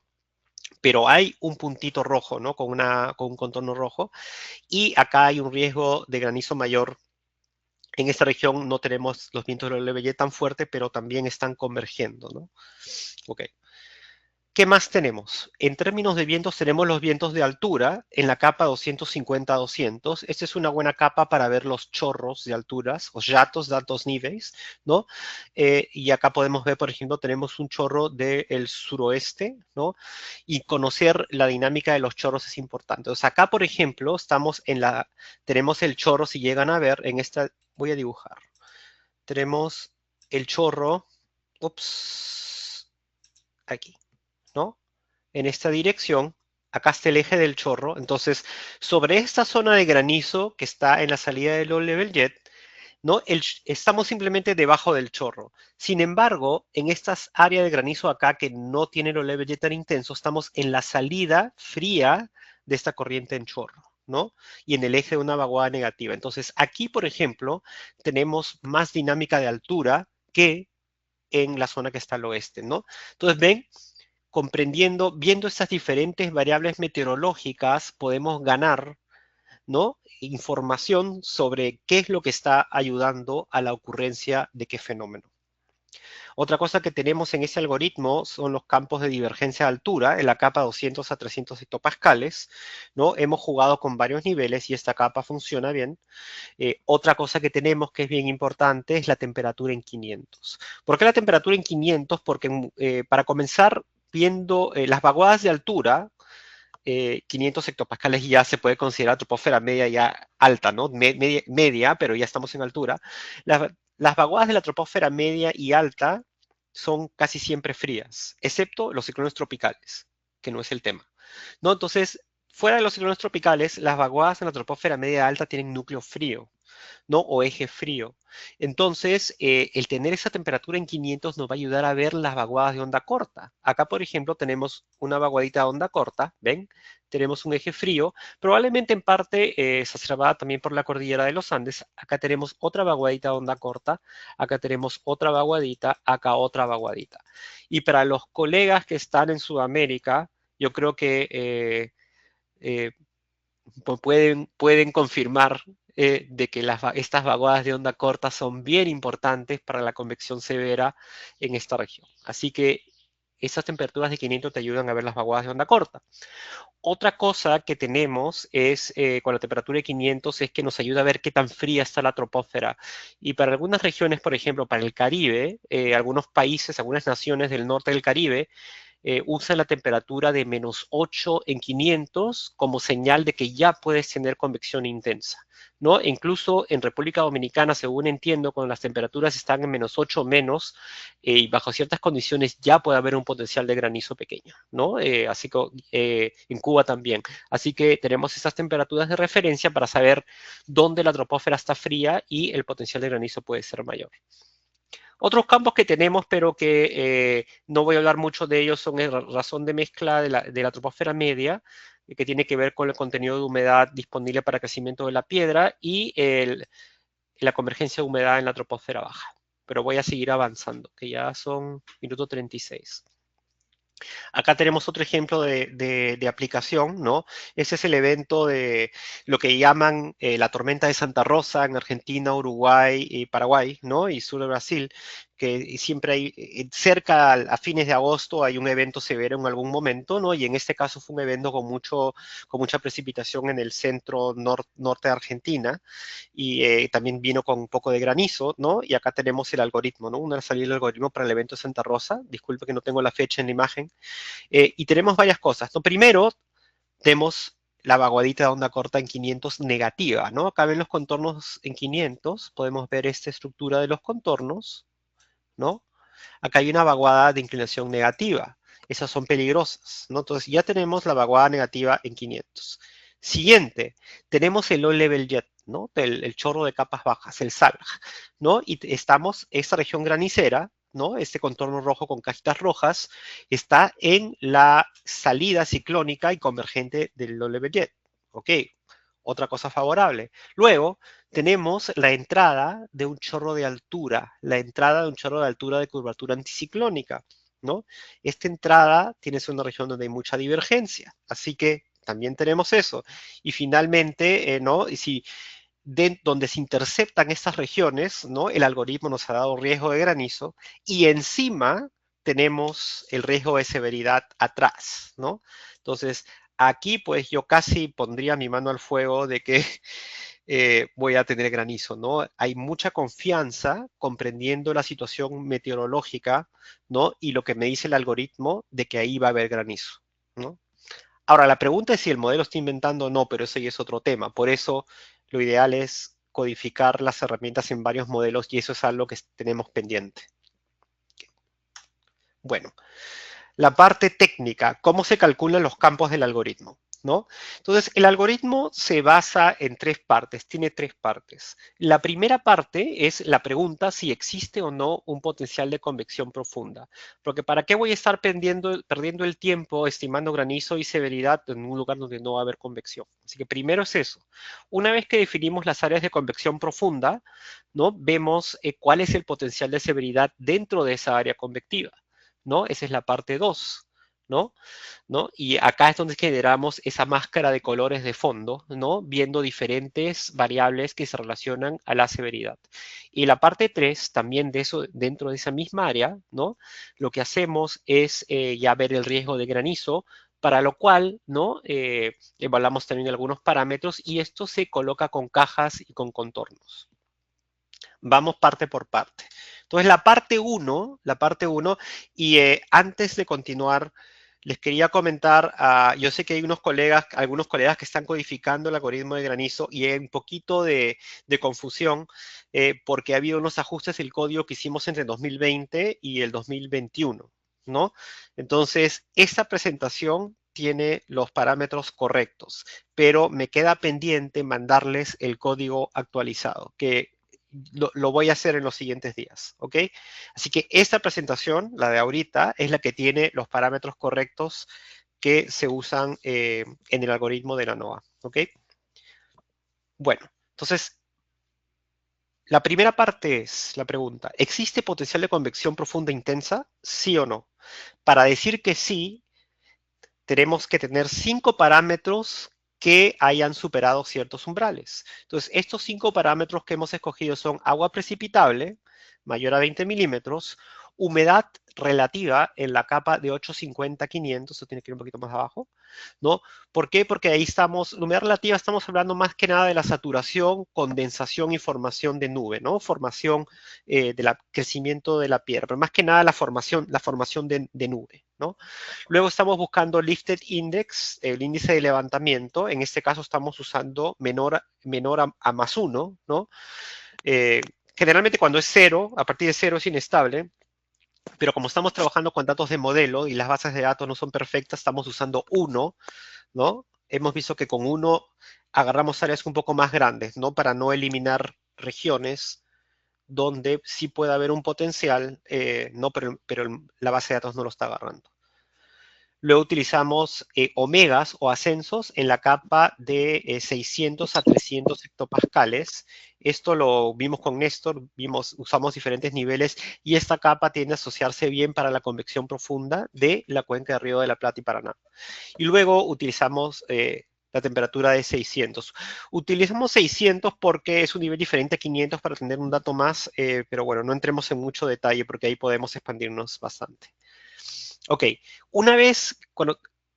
pero hay un puntito rojo, ¿no? Con un contorno rojo, y acá hay un riesgo de granizo mayor. En esta región no tenemos los vientos de LBY tan fuertes, pero también están convergiendo, ¿no? Ok. ¿Qué más tenemos? En términos de vientos, tenemos los vientos de altura en la capa 250-200. Esta es una buena capa para ver los chorros de alturas, los jatos de altos niveles, ¿no? Y acá podemos ver, por ejemplo, tenemos un chorro del suroeste, ¿no? Y conocer la dinámica de los chorros es importante. Entonces, acá, por ejemplo, tenemos el chorro, si llegan a ver, en esta, voy a dibujar. Tenemos el chorro, ups, aquí, ¿no? En esta dirección, acá está el eje del chorro. Entonces, sobre esta zona de granizo que está en la salida del low level jet, ¿no? Estamos simplemente debajo del chorro. Sin embargo, en estas áreas de granizo acá que no tienen low level jet tan intenso, estamos en la salida fría de esta corriente en chorro, ¿no? Y en el eje de una vaguada negativa. Entonces, aquí, por ejemplo, tenemos más dinámica de altura que en la zona que está al oeste, ¿no? Entonces, ven, viendo estas diferentes variables meteorológicas, podemos ganar, ¿no? Información sobre qué es lo que está ayudando a la ocurrencia de qué fenómeno. Otra cosa que tenemos en ese algoritmo son los campos de divergencia de altura en la capa 200 a 300 hectopascales, ¿no? Hemos jugado con varios niveles y esta capa funciona bien. Otra cosa que tenemos que es bien importante es la temperatura en 500. ¿Por qué la temperatura en 500? Porque para comenzar, viendo las vaguadas de altura, 500 hectopascales ya se puede considerar troposfera media ya alta, ¿no? Media, pero ya estamos en altura. Las vaguadas de la troposfera media y alta son casi siempre frías, excepto los ciclones tropicales, que no es el tema, ¿no? Entonces, fuera de los ciclones tropicales, las vaguadas en la troposfera media alta tienen núcleo frío, ¿no? O eje frío. Entonces, el tener esa temperatura en 500 nos va a ayudar a ver las vaguadas de onda corta. Acá, por ejemplo, tenemos una vaguadita de onda corta, ¿ven? Tenemos un eje frío, probablemente en parte exacerbada también por la cordillera de los Andes. Acá tenemos otra vaguadita de onda corta, acá tenemos otra vaguadita, acá otra vaguadita. Y para los colegas que están en Sudamérica, yo creo que pueden confirmar de que estas vaguadas de onda corta son bien importantes para la convección severa en esta región. Así que esas temperaturas de 500 te ayudan a ver las vaguadas de onda corta. Otra cosa que tenemos es con la temperatura de 500 es que nos ayuda a ver qué tan fría está la troposfera. Y para algunas regiones, por ejemplo, para el Caribe, algunos países, algunas naciones del norte del Caribe, usa la temperatura de -8 en 500 como señal de que ya puedes tener convección intensa, ¿no? E incluso en República Dominicana, según entiendo, cuando las temperaturas están en -8 o menos, y bajo ciertas condiciones ya puede haber un potencial de granizo pequeño, ¿no? Así que en Cuba también. Así que tenemos esas temperaturas de referencia para saber dónde la troposfera está fría y el potencial de granizo puede ser mayor. Otros campos que tenemos, pero que no voy a hablar mucho de ellos, son razón de mezcla de la troposfera media, que tiene que ver con el contenido de humedad disponible para crecimiento de la piedra y la convergencia de humedad en la troposfera baja. Pero voy a seguir avanzando, que ya son minuto 36. Acá tenemos otro ejemplo de aplicación, ¿no? Ese es el evento de lo que llaman la tormenta de Santa Rosa en Argentina, Uruguay y Paraguay, ¿no? Y sur de Brasil, que siempre hay, cerca a fines de agosto hay un evento severo en algún momento, ¿no? Y en este caso fue un evento con mucha precipitación en el centro norte de Argentina y también vino con un poco de granizo, ¿no? Y acá tenemos el algoritmo, ¿no? Una salida del algoritmo para el evento de Santa Rosa. Disculpe que no tengo la fecha en la imagen. Y tenemos varias cosas, ¿no? Primero, tenemos la vaguadita de onda corta en 500 negativa, ¿no? Acá ven los contornos en 500, podemos ver esta estructura de los contornos, ¿no? Acá hay una vaguada de inclinación negativa. Esas son peligrosas, ¿no? Entonces ya tenemos la vaguada negativa en 500. Siguiente, tenemos el low level jet, ¿no? El chorro de capas bajas, el SALG, ¿no? Y esta región granicera, ¿no? Este contorno rojo con cajitas rojas está en la salida ciclónica y convergente del low level jet. Ok, otra cosa favorable. Luego tenemos la entrada de un chorro de altura, la entrada de un chorro de altura de curvatura anticiclónica, ¿no? Esta entrada tiene una región donde hay mucha divergencia, así que también tenemos eso. Y finalmente, ¿no? Y si donde se interceptan estas regiones, ¿no? El algoritmo nos ha dado riesgo de granizo y encima tenemos el riesgo de severidad atrás, ¿no? Entonces, aquí pues yo casi pondría mi mano al fuego de que voy a tener granizo, ¿no? Hay mucha confianza comprendiendo la situación meteorológica, ¿no? Y lo que me dice el algoritmo de que ahí va a haber granizo, ¿no? Ahora, la pregunta es si el modelo está inventando o no, pero eso ya es otro tema. Por eso, lo ideal es codificar las herramientas en varios modelos y eso es algo que tenemos pendiente. Bueno, la parte técnica, cómo se calculan los campos del algoritmo, ¿no? Entonces, el algoritmo se basa en tres partes, tiene tres partes. La primera parte es la pregunta si existe o no un potencial de convección profunda. Porque ¿para qué voy a estar perdiendo el tiempo estimando granizo y severidad en un lugar donde no va a haber convección? Así que primero es eso. Una vez que definimos las áreas de convección profunda, ¿no? Vemos cuál es el potencial de severidad dentro de esa área convectiva, ¿no? Esa es la parte 2, ¿no? Y acá es donde generamos esa máscara de colores de fondo, ¿no? Viendo diferentes variables que se relacionan a la severidad. Y la parte 3, también de eso, dentro de esa misma área, ¿no? Lo que hacemos es ya ver el riesgo de granizo, para lo cual, ¿no? Evaluamos también algunos parámetros y esto se coloca con cajas y con contornos. Vamos parte por parte. Entonces, la parte 1, y antes de continuar, les quería comentar, yo sé que hay algunos colegas que están codificando el algoritmo de granizo y hay un poquito de confusión porque ha habido unos ajustes del código que hicimos entre el 2020 y el 2021, ¿no? Entonces, esta presentación tiene los parámetros correctos, pero me queda pendiente mandarles el código actualizado, que lo voy a hacer en los siguientes días, ¿ok? Así que esta presentación, la de ahorita, es la que tiene los parámetros correctos que se usan en el algoritmo de la NOAA, ¿ok? Bueno, entonces, la primera parte es la pregunta, ¿existe potencial de convección profunda intensa? ¿Sí o no? Para decir que sí, tenemos que tener 5 parámetros que hayan superado ciertos umbrales. Entonces, estos 5 parámetros que hemos escogido son agua precipitable, mayor a 20 milímetros, humedad relativa en la capa de 850-500, eso tiene que ir un poquito más abajo, ¿no? ¿Por qué? Porque ahí estamos, la humedad relativa estamos hablando más que nada de la saturación, condensación y formación de nube, ¿no? Formación del crecimiento de la piedra, pero más que nada la formación de nube, ¿no? Luego estamos buscando lifted index, el índice de levantamiento. En este caso estamos usando menor a más 1, ¿no? Generalmente cuando es 0, a partir de 0 es inestable, pero como estamos trabajando con datos de modelo y las bases de datos no son perfectas, estamos usando 1, ¿no? Hemos visto que con 1 agarramos áreas un poco más grandes, ¿no? Para no eliminar regiones donde sí puede haber un potencial, no, pero la base de datos no lo está agarrando. Luego utilizamos omegas o ascensos en la capa de 600 a 300 hectopascales. Esto lo vimos con Néstor, usamos diferentes niveles y esta capa tiende a asociarse bien para la convección profunda de la cuenca de Río de la Plata y Paraná. Y luego utilizamos la temperatura de 600. Utilizamos 600 porque es un nivel diferente a 500 para tener un dato más, pero bueno, no entremos en mucho detalle porque ahí podemos expandirnos bastante. Ok, una vez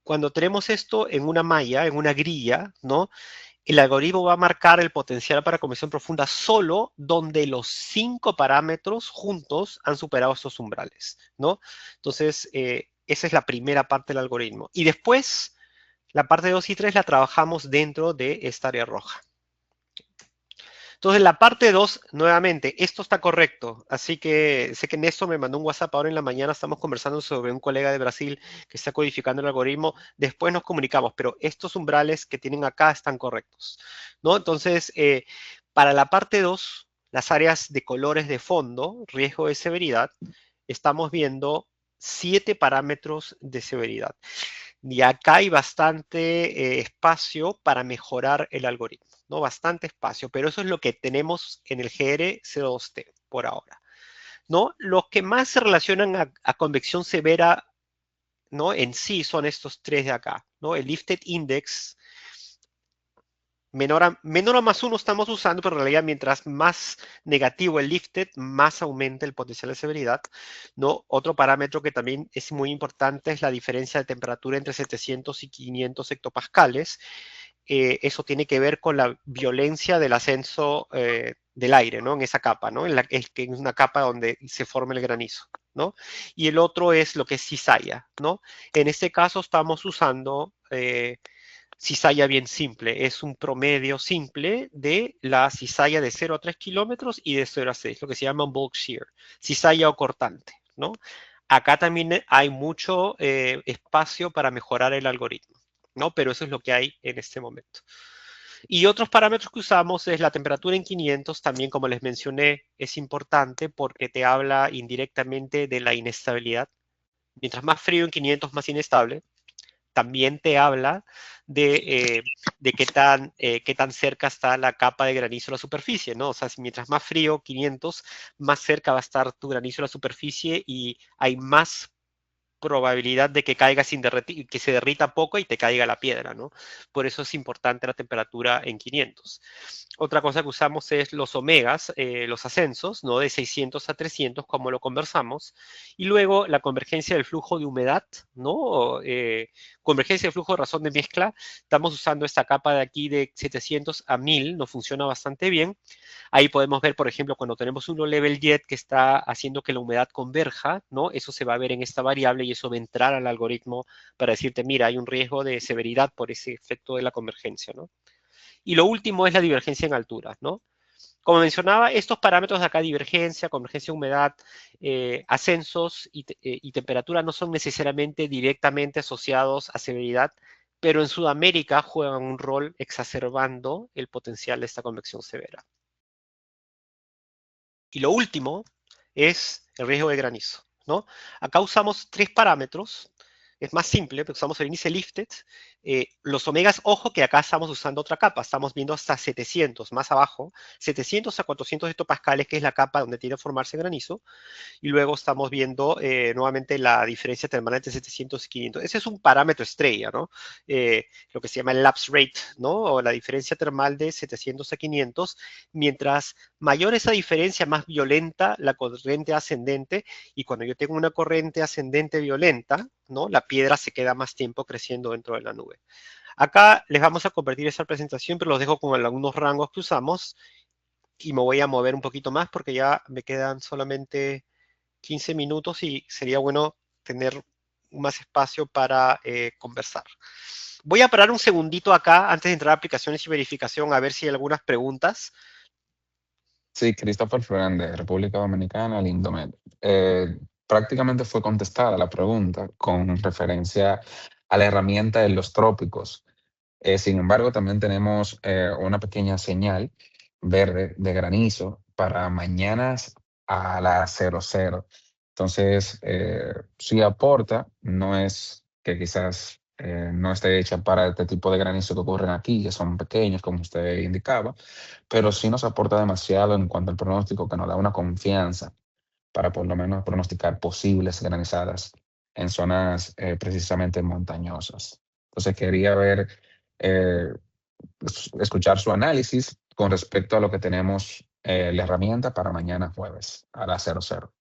cuando tenemos esto en una malla, en una grilla, ¿no? El algoritmo va a marcar el potencial para convección profunda solo donde los 5 parámetros juntos han superado estos umbrales, ¿no? Entonces, esa es la primera parte del algoritmo. Y después, la parte 2 y 3 la trabajamos dentro de esta área roja. Entonces, la parte 2, nuevamente, esto está correcto. Así que sé que Néstor me mandó un WhatsApp ahora en la mañana. Estamos conversando sobre un colega de Brasil que está codificando el algoritmo. Después nos comunicamos, pero estos umbrales que tienen acá están correctos, ¿no? Entonces, para la parte 2, las áreas de colores de fondo, riesgo de severidad, estamos viendo 7 parámetros de severidad. Y acá hay bastante espacio para mejorar el algoritmo, ¿no? Bastante espacio, pero eso es lo que tenemos en el GR02T por ahora, ¿no? Los que más se relacionan a convección severa, ¿no? En sí son estos tres de acá, ¿no? El Lifted Index, menor a más uno estamos usando, pero en realidad mientras más negativo el lifted, más aumenta el potencial de severidad, ¿no? Otro parámetro que también es muy importante es la diferencia de temperatura entre 700 y 500 hectopascales. Eso tiene que ver con la violencia del ascenso del aire, ¿no? En esa capa, ¿no? Es una capa donde se forma el granizo, ¿no? Y el otro es lo que es cizalla, ¿no? En este caso estamos usando cizalla bien simple, es un promedio simple de la cizalla de 0 a 3 kilómetros y de 0 a 6, lo que se llama un bulk shear, cizalla o cortante, ¿no? Acá también hay mucho espacio para mejorar el algoritmo, ¿no? Pero eso es lo que hay en este momento. Y otros parámetros que usamos es la temperatura en 500, también como les mencioné, es importante porque te habla indirectamente de la inestabilidad. Mientras más frío en 500, más inestable. También te habla de qué tan cerca está la capa de granizo a la superficie, ¿no? O sea, si mientras más frío, 500, más cerca va a estar tu granizo a la superficie y hay más probabilidad de que caiga sin derretir, que se derrita poco y te caiga la piedra, ¿no? Por eso es importante la temperatura en 500. Otra cosa que usamos es los omegas, los ascensos, ¿no? De 600 a 300, como lo conversamos. Y luego la convergencia del flujo de humedad, ¿no? Convergencia de flujo de razón de mezcla. Estamos usando esta capa de aquí de 700 a 1000, nos funciona bastante bien. Ahí podemos ver, por ejemplo, cuando tenemos un low-level jet que está haciendo que la humedad converja, ¿no? Eso se va a ver en esta variable y eso va a entrar al algoritmo para decirte, mira, hay un riesgo de severidad por ese efecto de la convergencia, ¿no? Y lo último es la divergencia en altura, ¿no? Como mencionaba, estos parámetros de acá, divergencia, convergencia, humedad, ascensos y temperatura no son necesariamente directamente asociados a severidad, pero en Sudamérica juegan un rol exacerbando el potencial de esta convección severa. Y lo último es el riesgo de granizo, ¿no? Acá usamos tres parámetros. Es más simple, pero usamos el índice lifted. Los omegas, ojo que acá estamos usando otra capa. Estamos viendo hasta 700, más abajo. 700 a 400 hectopascales, que es la capa donde tiene que formarse granizo. Y luego estamos viendo nuevamente la diferencia termal entre 700 y 500. Ese es un parámetro estrella, ¿no? Lo que se llama el lapse rate, ¿no? O la diferencia termal de 700 a 500. Mientras mayor esa diferencia, más violenta la corriente ascendente. Y cuando yo tengo una corriente ascendente violenta, ¿no? La piedra se queda más tiempo creciendo dentro de la nube. Acá les vamos a convertir esa presentación, pero los dejo con algunos rangos que usamos y me voy a mover un poquito más porque ya me quedan solamente 15 minutos y sería bueno tener más espacio para conversar. Voy a parar un segundito acá antes de entrar a aplicaciones y verificación a ver si hay algunas preguntas. Sí, Christopher Fernández, de República Dominicana, el Indomed. Prácticamente fue contestada la pregunta con referencia a la herramienta de los trópicos. Sin embargo, también tenemos una pequeña señal verde de granizo para mañanas a las 00. Entonces, sí aporta, no es que quizás no esté hecha para este tipo de granizo que ocurren aquí, que son pequeños, como usted indicaba, pero sí nos aporta demasiado en cuanto al pronóstico, que nos da una confianza para por lo menos pronosticar posibles granizadas en zonas precisamente montañosas. Entonces quería ver, eh, escuchar su análisis con respecto a lo que tenemos la herramienta para mañana jueves a las 00.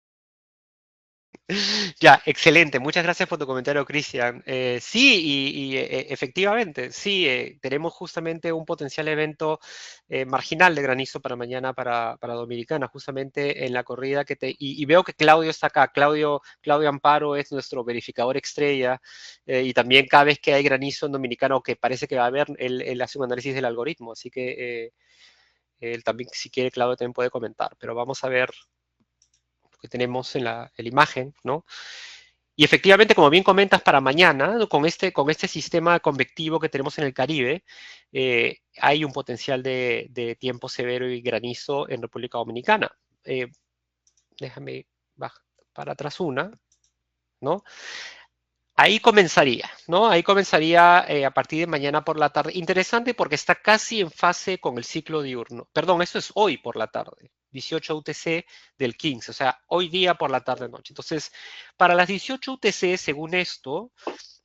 Ya, excelente. Muchas gracias por tu comentario, Cristian. Sí, efectivamente, sí, tenemos justamente un potencial evento marginal de granizo para mañana para Dominicana, justamente en la corrida y veo que Claudio está acá. Claudio Amparo es nuestro verificador estrella y también cada vez que hay granizo en Dominicana o que parece que va a haber, él hace un análisis del algoritmo, así que él también, si quiere, Claudio también puede comentar, pero vamos a ver que tenemos en la imagen, ¿no? Y efectivamente, como bien comentas, para mañana, ¿no? con este sistema convectivo que tenemos en el Caribe, hay un potencial de tiempo severo y granizo en República Dominicana. Déjame bajar para atrás una, ¿no? Ahí comenzaría, ¿no? Ahí comenzaría a partir de mañana por la tarde. Interesante porque está casi en fase con el ciclo diurno. Perdón, eso es hoy por la tarde, 18 UTC del 15, o sea, hoy día por la tarde-noche. Entonces, para las 18 UTC, según esto,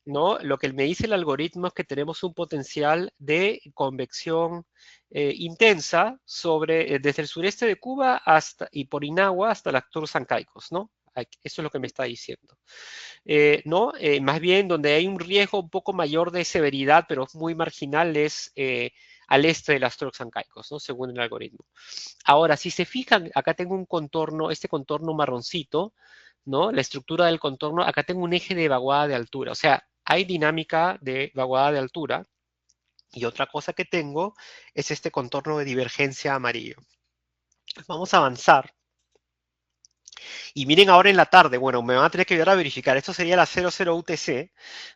¿no? Lo que me dice el algoritmo es que tenemos un potencial de convección intensa desde el sureste de Cuba hasta, y por Inagua hasta las Tursan Caicos, ¿no? Eso es lo que me está diciendo. ¿No? Más bien donde hay un riesgo un poco mayor de severidad, pero muy marginal, es al este de las Turks and Caicos, ¿no? Según el algoritmo. Ahora, si se fijan, acá tengo un contorno, este contorno marroncito, ¿no? La estructura del contorno, acá tengo un eje de vaguada de altura, o sea, hay dinámica de vaguada de altura. Y otra cosa que tengo es este contorno de divergencia amarillo. Vamos a avanzar. Y miren ahora en la tarde, bueno, me van a tener que ayudar a verificar, esto sería la 00 UTC,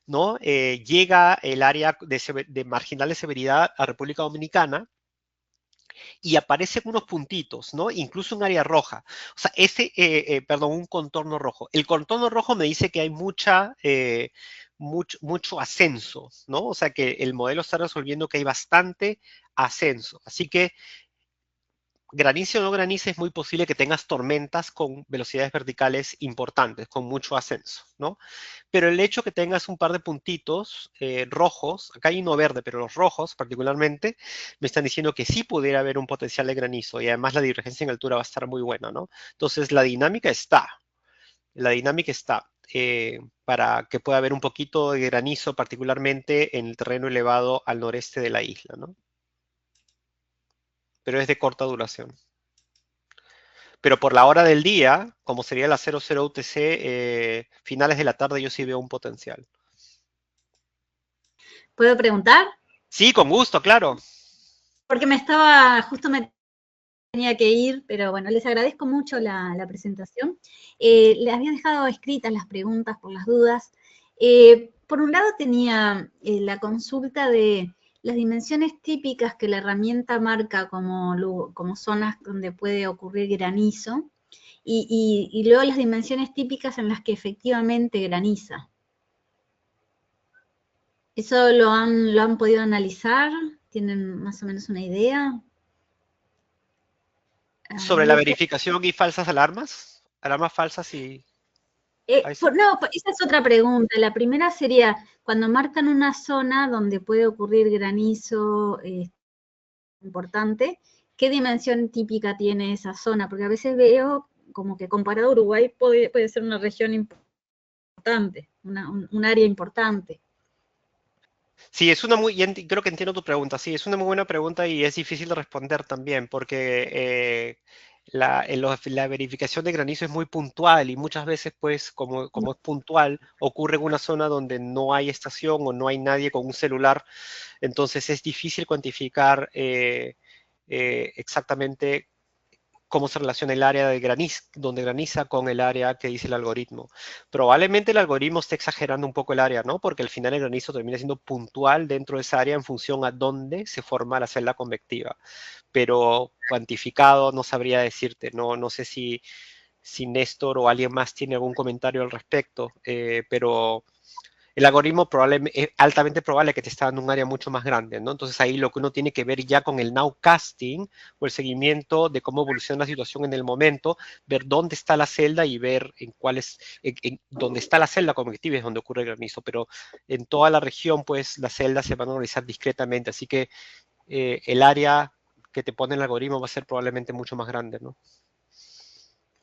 ¿no? Llega el área de marginal de severidad a República Dominicana y aparecen unos puntitos, ¿no? Incluso un área roja. O sea, perdón, un contorno rojo. El contorno rojo me dice que hay mucho ascenso, ¿no? O sea, que el modelo está resolviendo que hay bastante ascenso. Así que granice o no granice, es muy posible que tengas tormentas con velocidades verticales importantes, con mucho ascenso, ¿no? Pero el hecho que tengas un par de puntitos rojos, acá hay uno verde, pero los rojos particularmente, me están diciendo que sí pudiera haber un potencial de granizo y además la divergencia en altura va a estar muy buena, ¿no? Entonces la dinámica está para que pueda haber un poquito de granizo, particularmente en el terreno elevado al noreste de la isla, ¿no? Pero es de corta duración. Pero por la hora del día, como sería la 00 UTC, finales de la tarde, yo sí veo un potencial. ¿Puedo preguntar? Sí, con gusto, claro. Porque justo me tenía que ir, pero bueno, les agradezco mucho la presentación. Les había dejado escritas las preguntas por las dudas. Por un lado tenía la consulta de las dimensiones típicas que la herramienta marca como zonas donde puede ocurrir granizo, y luego las dimensiones típicas en las que efectivamente graniza. ¿Eso lo han podido analizar? ¿Tienen más o menos una idea? Sobre la verificación y falsas alarmas falsas y... No, esa es otra pregunta. La primera sería, cuando marcan una zona donde puede ocurrir granizo importante, ¿qué dimensión típica tiene esa zona? Porque a veces veo como que comparado a Uruguay puede ser una región importante, un área importante. Sí, creo que entiendo tu pregunta. Sí, es una muy buena pregunta y es difícil de responder también porque la verificación de granizo es muy puntual y muchas veces, pues, como es puntual, ocurre en una zona donde no hay estación o no hay nadie con un celular, entonces es difícil cuantificar exactamente cómo se relaciona el área donde graniza con el área que dice el algoritmo. Probablemente el algoritmo esté exagerando un poco el área, ¿no? Porque al final el granizo termina siendo puntual dentro de esa área en función a dónde se forma la celda convectiva. Pero cuantificado no sabría decirte, no sé si Néstor o alguien más tiene algún comentario al respecto, pero el algoritmo es altamente probable que te está dando un área mucho más grande, ¿no? Entonces ahí lo que uno tiene que ver ya con el nowcasting o el seguimiento de cómo evoluciona la situación en el momento, ver dónde está la celda y ver dónde está la celda convectiva es donde ocurre el granizo, pero en toda la región, pues las celdas se van a analizar discretamente, así que el área que te pone el algoritmo va a ser probablemente mucho más grande, ¿no?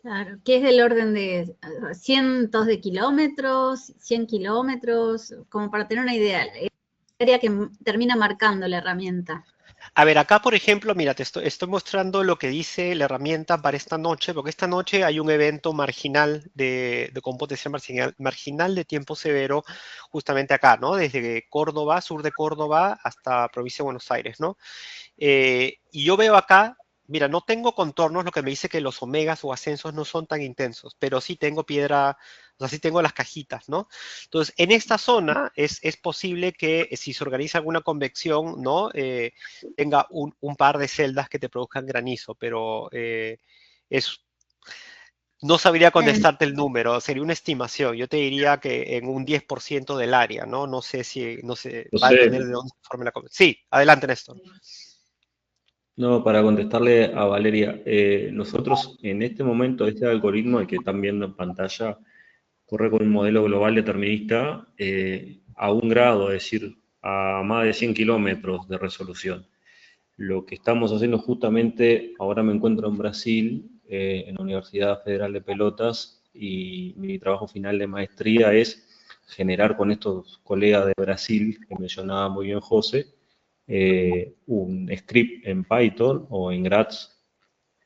Claro, que es del orden de cientos de kilómetros, 100 kilómetros, como para tener una idea, el área que termina marcando la herramienta. A ver, acá por ejemplo, mira, te estoy mostrando lo que dice la herramienta para esta noche, porque esta noche hay un evento marginal con potencial marginal de tiempo severo justamente acá, ¿no? Desde Córdoba, sur de Córdoba, hasta provincia de Buenos Aires, ¿no? Y yo veo acá, mira, no tengo contornos, lo que me dice que los omegas o ascensos no son tan intensos, pero sí tengo piedra, o sea, sí tengo las cajitas, ¿no? Entonces, en esta zona es posible que si se organiza alguna convección, ¿no? Tenga un par de celdas que te produzcan granizo, pero No sabría contestarte el número, sería una estimación. Yo te diría que en un 10% del área, ¿no? No sé, va a depender de dónde se forme la conversación. Sí, adelante, Néstor. No, para contestarle a Valeria, nosotros en este momento, este algoritmo, el que están viendo en pantalla, corre con un modelo global determinista a un grado, es decir, a más de 100 kilómetros de resolución. Lo que estamos haciendo justamente, ahora me encuentro en Brasil, en la Universidad Federal de Pelotas, y mi trabajo final de maestría es generar con estos colegas de Brasil, que mencionaba muy bien José, un script en Python o en Graz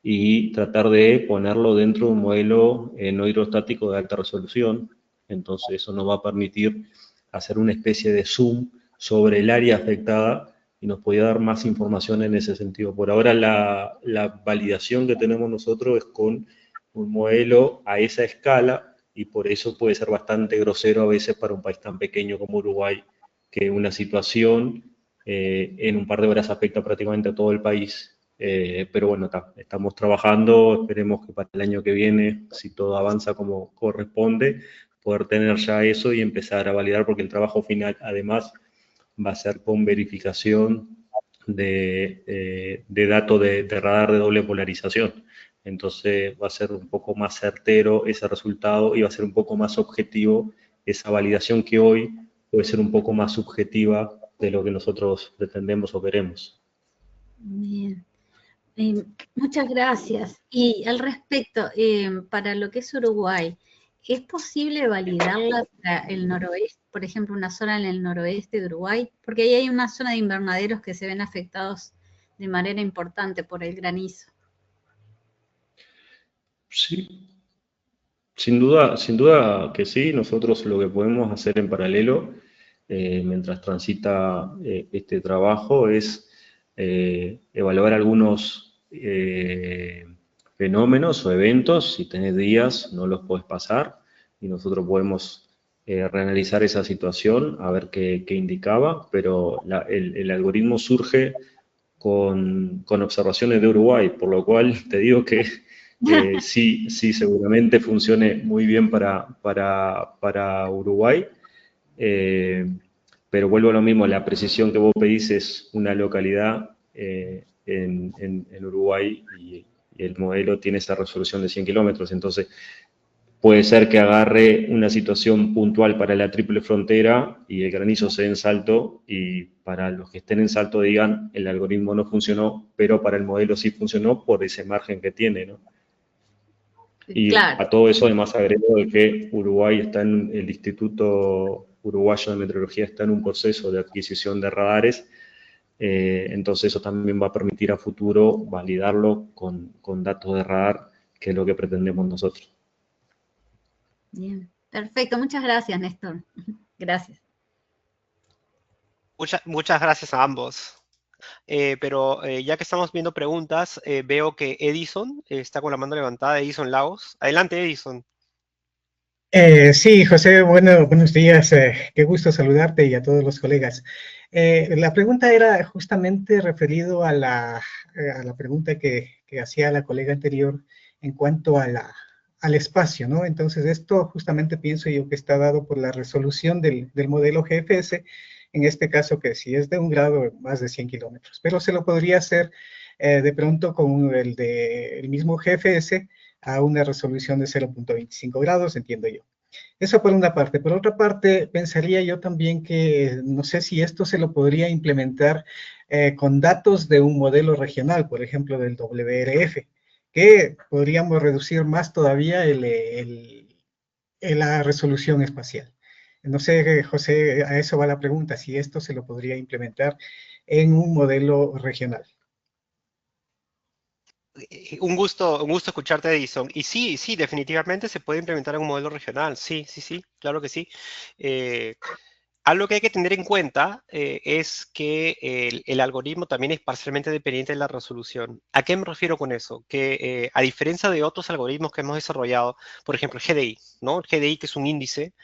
y tratar de ponerlo dentro de un modelo no hidrostático de alta resolución. Entonces eso nos va a permitir hacer una especie de zoom sobre el área afectada y nos puede dar más información en ese sentido. Por ahora la validación que tenemos nosotros es con un modelo a esa escala y por eso puede ser bastante grosero a veces para un país tan pequeño como Uruguay, que una situación en un par de horas afecta prácticamente a todo el país. Pero bueno, estamos trabajando, esperemos que para el año que viene, si todo avanza como corresponde, poder tener ya eso y empezar a validar, porque el trabajo final además va a ser con verificación de datos de radar de doble polarización. Entonces va a ser un poco más certero ese resultado y va a ser un poco más objetivo esa validación que hoy puede ser un poco más subjetiva de lo que nosotros pretendemos o queremos. Bien. Muchas gracias. Y al respecto, para lo que es Uruguay, ¿es posible validarla para el noroeste, por ejemplo, una zona en el noroeste de Uruguay? Porque ahí hay una zona de invernaderos que se ven afectados de manera importante por el granizo. Sí, sin duda que sí. Nosotros lo que podemos hacer en paralelo, mientras transita este trabajo, es evaluar algunos fenómenos o eventos. Si tenés días, no los podés pasar y nosotros podemos reanalizar esa situación, a ver qué indicaba, pero el algoritmo surge con observaciones de Uruguay, por lo cual te digo que sí, seguramente funcione muy bien para Uruguay, pero vuelvo a lo mismo, la precisión que vos pedís es una localidad en Uruguay y el modelo tiene esa resolución de 100 kilómetros, entonces puede ser que agarre una situación puntual para la triple frontera y el granizo se dé en Salto y para los que estén en Salto digan el algoritmo no funcionó, pero para el modelo sí funcionó por ese margen que tiene, ¿no? Y claro. a todo eso además agrego de que Uruguay está en el Instituto Uruguayo de Meteorología está en un proceso de adquisición de radares, entonces eso también va a permitir a futuro validarlo con datos de radar, que es lo que pretendemos nosotros. Bien, perfecto. Muchas gracias, Néstor. Gracias. Muchas gracias a ambos. Pero ya que estamos viendo preguntas, veo que Edison está con la mano levantada, Edison Lagos. Adelante, Edison. Sí, José, buenos días. Qué gusto saludarte y a todos los colegas. La pregunta era justamente referido a la pregunta que hacía la colega anterior en cuanto al espacio, ¿no? Entonces, esto justamente pienso yo que está dado por la resolución del modelo GFS, en este caso que si es de un grado, más de 100 kilómetros, pero se lo podría hacer de pronto con el mismo GFS a una resolución de 0.25 grados, entiendo yo. Eso por una parte. Por otra parte, pensaría yo también que no sé si esto se lo podría implementar con datos de un modelo regional, por ejemplo, del WRF, que podríamos reducir más todavía la resolución espacial. No sé, José, a eso va la pregunta, si esto se lo podría implementar en un modelo regional. Un gusto escucharte, Edison. Y sí, definitivamente se puede implementar en un modelo regional. Sí, claro que sí. Algo que hay que tener en cuenta es que el algoritmo también es parcialmente dependiente de la resolución. ¿A qué me refiero con eso? Que a diferencia de otros algoritmos que hemos desarrollado, por ejemplo, el GDI, ¿no? El GDI, que es un índice,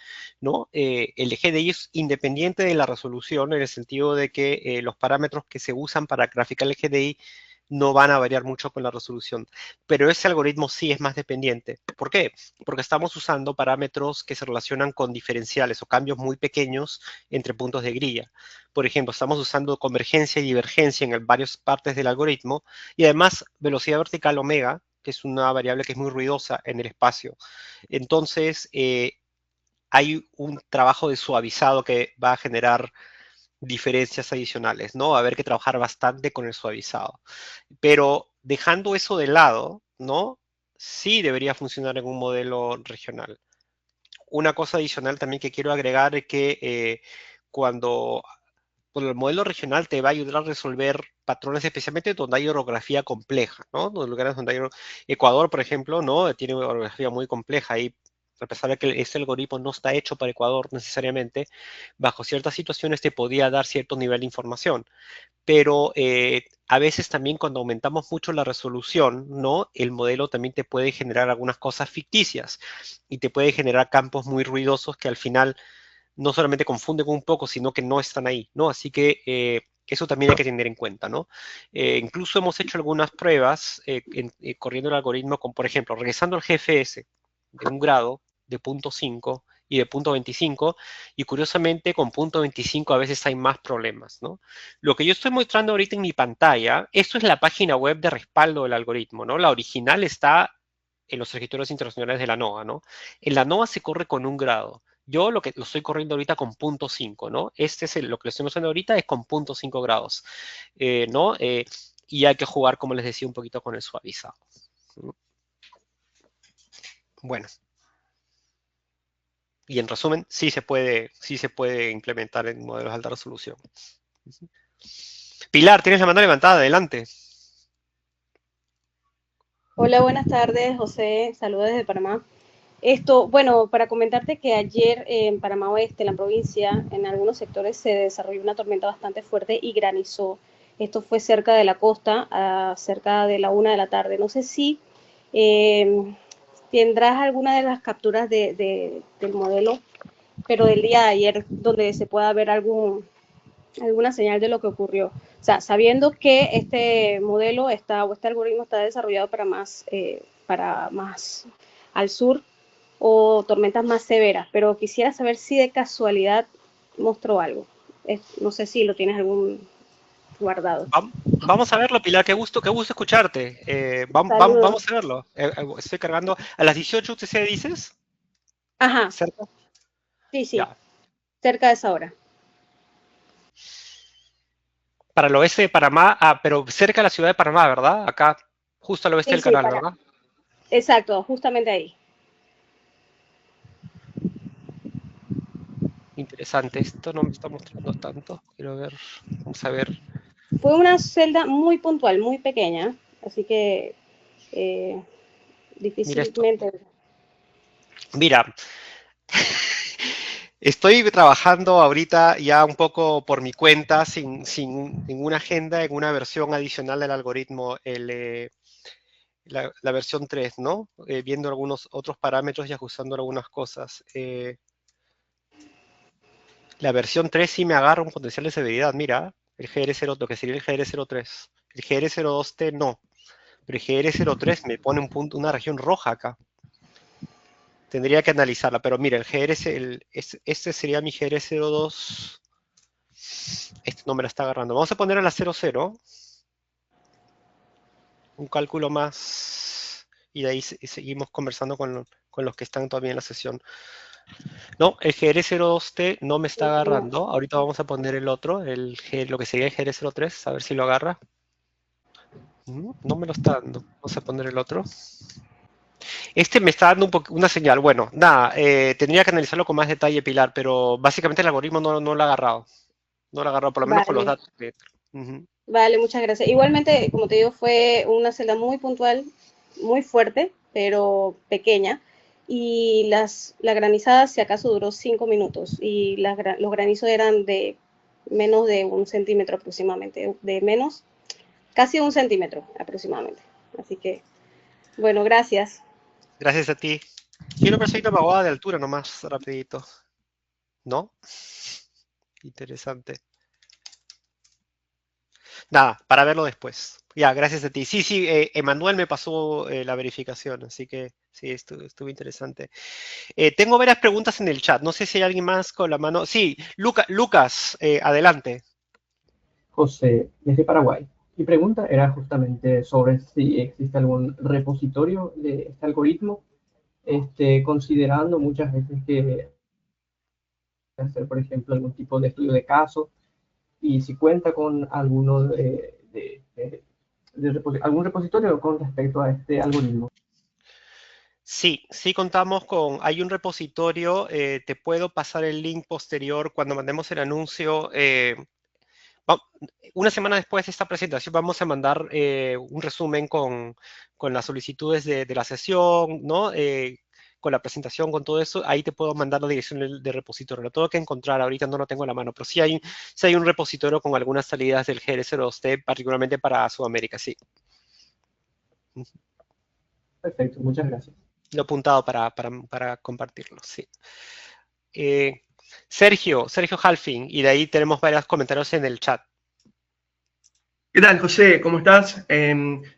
¿no? El GDI es independiente de la resolución en el sentido de que los parámetros que se usan para graficar el GDI no van a variar mucho con la resolución. Pero ese algoritmo sí es más dependiente. ¿Por qué? Porque estamos usando parámetros que se relacionan con diferenciales o cambios muy pequeños entre puntos de grilla. Por ejemplo, estamos usando convergencia y divergencia en varias partes del algoritmo y además velocidad vertical omega, que es una variable que es muy ruidosa en el espacio. Entonces, hay un trabajo de suavizado que va a generar diferencias adicionales, ¿no? Va a haber que trabajar bastante con el suavizado. Pero dejando eso de lado, ¿no? Sí debería funcionar en un modelo regional. Una cosa adicional también que quiero agregar es que cuando el modelo regional te va a ayudar a resolver patrones, especialmente donde hay orografía compleja, ¿no? Los lugares donde hay Ecuador, por ejemplo, ¿no? Tiene una orografía muy compleja y a pesar de que este algoritmo no está hecho para Ecuador necesariamente, bajo ciertas situaciones te podía dar cierto nivel de información. Pero a veces también cuando aumentamos mucho la resolución, ¿no? El modelo también te puede generar algunas cosas ficticias y te puede generar campos muy ruidosos que al final no solamente confunden un poco, sino que no están ahí, ¿no? Así que eso también hay que tener en cuenta, ¿no? Incluso hemos hecho algunas pruebas corriendo el algoritmo con, por ejemplo, regresando al GFS de un grado de 0.5 y de 0.25, y curiosamente con 0.25 a veces hay más problemas, ¿no? Lo que yo estoy mostrando ahorita en mi pantalla, esto es la página web de respaldo del algoritmo, ¿no? La original está en los registros internacionales de la NOAA, ¿no? En la NOAA se corre con 1 grado. Yo lo estoy corriendo ahorita con 0.5, ¿no? Este es lo que lo estoy mostrando ahorita es con 0.5 grados, ¿no? Y hay que jugar, como les decía, un poquito con el suavizado. Bueno. Y en resumen, sí se puede implementar en modelos de alta resolución. Pilar, tienes la mano levantada, adelante. Hola, buenas tardes, José. Saludos desde Panamá. Bueno, para comentarte que ayer en Panamá Oeste, en la provincia, en algunos sectores se desarrolló una tormenta bastante fuerte y granizó. Esto fue cerca de la costa, cerca de la 1 de la tarde. No sé si tendrás alguna de las capturas del modelo, pero del día de ayer, donde se pueda ver alguna señal de lo que ocurrió. O sea, sabiendo que este modelo este algoritmo está desarrollado para más al sur o tormentas más severas, pero quisiera saber si de casualidad mostró algo. No sé si lo tienes algún guardado. Vamos a verlo, Pilar, qué gusto escucharte. Vamos a verlo. Estoy cargando. ¿A las 18 UTC dices? Ajá. ¿Cerca? Sí, ya. Cerca de esa hora. Para el oeste de Panamá, pero cerca de la ciudad de Panamá, ¿verdad? Acá, justo al oeste del canal, ¿verdad? Exacto, justamente ahí. Interesante, esto no me está mostrando tanto. Quiero ver, vamos a ver. Fue una celda muy puntual, muy pequeña, así que difícilmente. Mira, estoy trabajando ahorita ya un poco por mi cuenta, sin ninguna agenda, en una versión adicional del algoritmo, la versión 3, ¿no? Viendo algunos otros parámetros y ajustando algunas cosas. La versión 3 sí me agarra un potencial de severidad. Mira, el GR0, lo que sería el GR03. El GR02T no. Pero el GR03 me pone una región roja acá. Tendría que analizarla, pero mira, este sería mi GR02. Este no me la está agarrando. Vamos a poner a la 00. Un cálculo más. Y de ahí seguimos conversando con los que están todavía en la sesión. No, el GR02T no me está agarrando. Ahorita vamos a poner el otro, lo que sería el GR03, a ver si lo agarra. No me lo está dando. Vamos a poner el otro. Este me está dando una señal. Bueno, nada, tendría que analizarlo con más detalle, Pilar, pero básicamente el algoritmo no lo ha agarrado. No lo ha agarrado, por lo menos con los datos. Vale, muchas gracias. Igualmente, como te digo, fue una celda muy puntual, muy fuerte, pero pequeña. Y la granizada, si acaso, duró 5 minutos. Y los granizos eran de menos de 1 centímetro aproximadamente. Casi 1 centímetro aproximadamente. Así que, bueno, gracias. Gracias a ti. Quiero ver si hay una vaguada de altura nomás, rapidito. ¿No? Interesante. Nada, para verlo después. Ya, gracias a ti. Sí, sí, Emanuel me pasó la verificación, así que sí, estuvo interesante. Tengo varias preguntas en el chat. No sé si hay alguien más con la mano. Sí, Lucas, adelante. José, desde Paraguay. Mi pregunta era justamente sobre si existe algún repositorio de este algoritmo, considerando muchas veces que hacer, por ejemplo, algún tipo de estudio de caso y si cuenta con alguno algún repositorio con respecto a este algoritmo. Sí, sí contamos con, hay un repositorio, te puedo pasar el link posterior cuando mandemos el anuncio. Una semana después de esta presentación vamos a mandar un resumen con las solicitudes de la sesión, ¿no? Con la presentación, con todo eso, ahí te puedo mandar la dirección del repositorio. Lo tengo que encontrar, ahorita no lo tengo en la mano, pero sí hay un repositorio con algunas salidas del GR02T, particularmente para Sudamérica, sí. Perfecto, muchas gracias. Lo he apuntado para compartirlo, sí. Sergio Halfing, y de ahí tenemos varios comentarios en el chat. ¿Qué tal, José? ¿Cómo estás?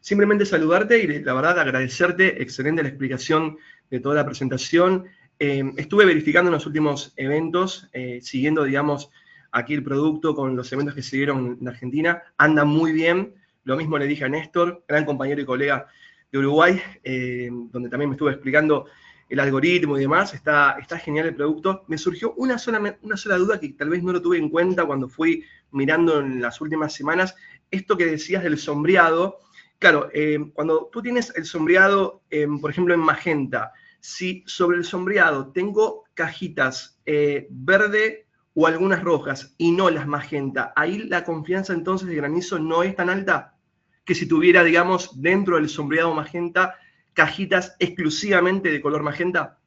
Simplemente saludarte y la verdad agradecerte, excelente la explicación de toda la presentación. Estuve verificando en los últimos eventos, siguiendo, digamos, aquí el producto con los eventos que se dieron en Argentina, anda muy bien. Lo mismo le dije a Néstor, gran compañero y colega de Uruguay, donde también me estuve explicando el algoritmo y demás. Está genial el producto. Me surgió una sola duda que tal vez no lo tuve en cuenta cuando fui mirando en las últimas semanas. Esto que decías del sombreado, claro, cuando tú tienes el sombreado, por ejemplo, en magenta, si sobre el sombreado tengo cajitas verde o algunas rojas y no las magenta, ahí la confianza entonces de Granizo no es tan alta que si tuviera, digamos, dentro del sombreado magenta cajitas exclusivamente de color magenta.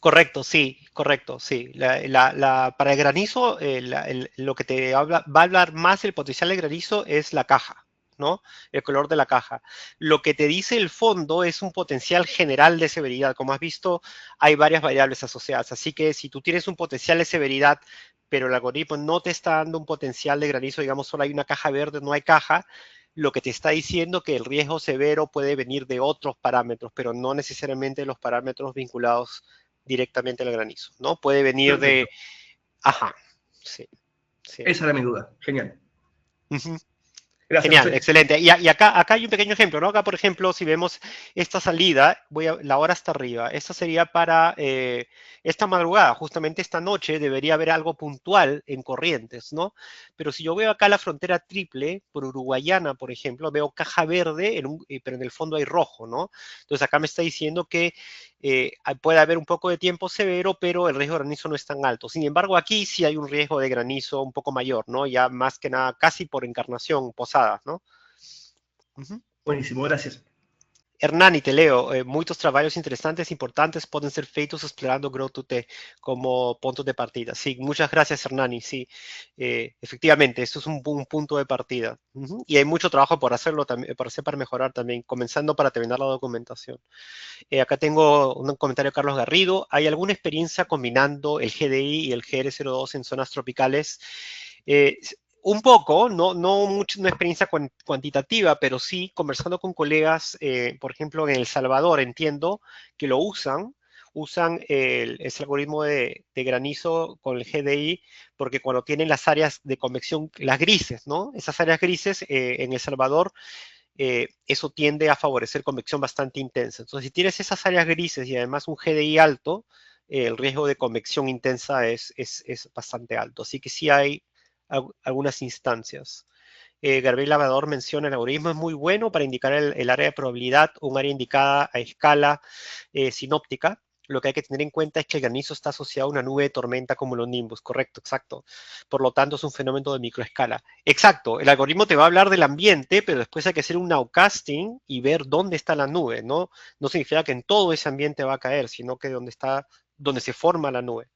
Correcto, sí, correcto, sí. Para el granizo, lo que te va a hablar más el potencial de granizo es la caja, ¿no? El color de la caja. Lo que te dice el fondo es un potencial general de severidad. Como has visto, hay varias variables asociadas. Así que si tú tienes un potencial de severidad, pero el algoritmo no te está dando un potencial de granizo, digamos, solo hay una caja verde, no hay caja, lo que te está diciendo que el riesgo severo puede venir de otros parámetros, pero no necesariamente los parámetros vinculados directamente al granizo, ¿no? Puede venir de... Ajá, sí. Esa era mi duda. Genial. Gracias, genial, José. Excelente. Y acá hay un pequeño ejemplo, ¿no? Acá, por ejemplo, si vemos esta salida, la hora está arriba. Esta sería para esta madrugada, justamente esta noche debería haber algo puntual en Corrientes, ¿no? Pero si yo veo acá la frontera triple, por Uruguayana, por ejemplo, veo caja verde, pero en el fondo hay rojo, ¿no? Entonces acá me está diciendo que puede haber un poco de tiempo severo, pero el riesgo de granizo no es tan alto. Sin embargo, aquí sí hay un riesgo de granizo un poco mayor, ¿no? Ya más que nada, casi por encarnación, posadas, ¿no? Buenísimo, gracias. Hernani, te leo. Muchos trabajos interesantes, importantes, pueden ser feitos explorando GrowToT como puntos de partida. Sí, muchas gracias, Hernani. Sí, efectivamente, esto es un punto de partida. Y hay mucho trabajo por hacerlo también, para mejorar también, comenzando para terminar la documentación. Acá tengo un comentario de Carlos Garrido. ¿Hay alguna experiencia combinando el GDI y el GR02 en zonas tropicales? Un poco, no mucho una experiencia cuantitativa, pero sí conversando con colegas, por ejemplo, en El Salvador, entiendo que lo usan ese algoritmo de granizo con el GDI, porque cuando tienen las áreas de convección, las grises, ¿no? Esas áreas grises en El Salvador, eso tiende a favorecer convección bastante intensa. Entonces, si tienes esas áreas grises y además un GDI alto, el riesgo de convección intensa es bastante alto. Así que sí hay algunas instancias. Gabriel Lavador menciona el algoritmo es muy bueno para indicar el área de probabilidad, un área indicada a escala sinóptica. Lo que hay que tener en cuenta es que el granizo está asociado a una nube de tormenta como los nimbus, correcto, exacto. Por lo tanto, es un fenómeno de microescala. Exacto, el algoritmo te va a hablar del ambiente, pero después hay que hacer un nowcasting y ver dónde está la nube, ¿no? No significa que en todo ese ambiente va a caer, sino que donde se forma la nube,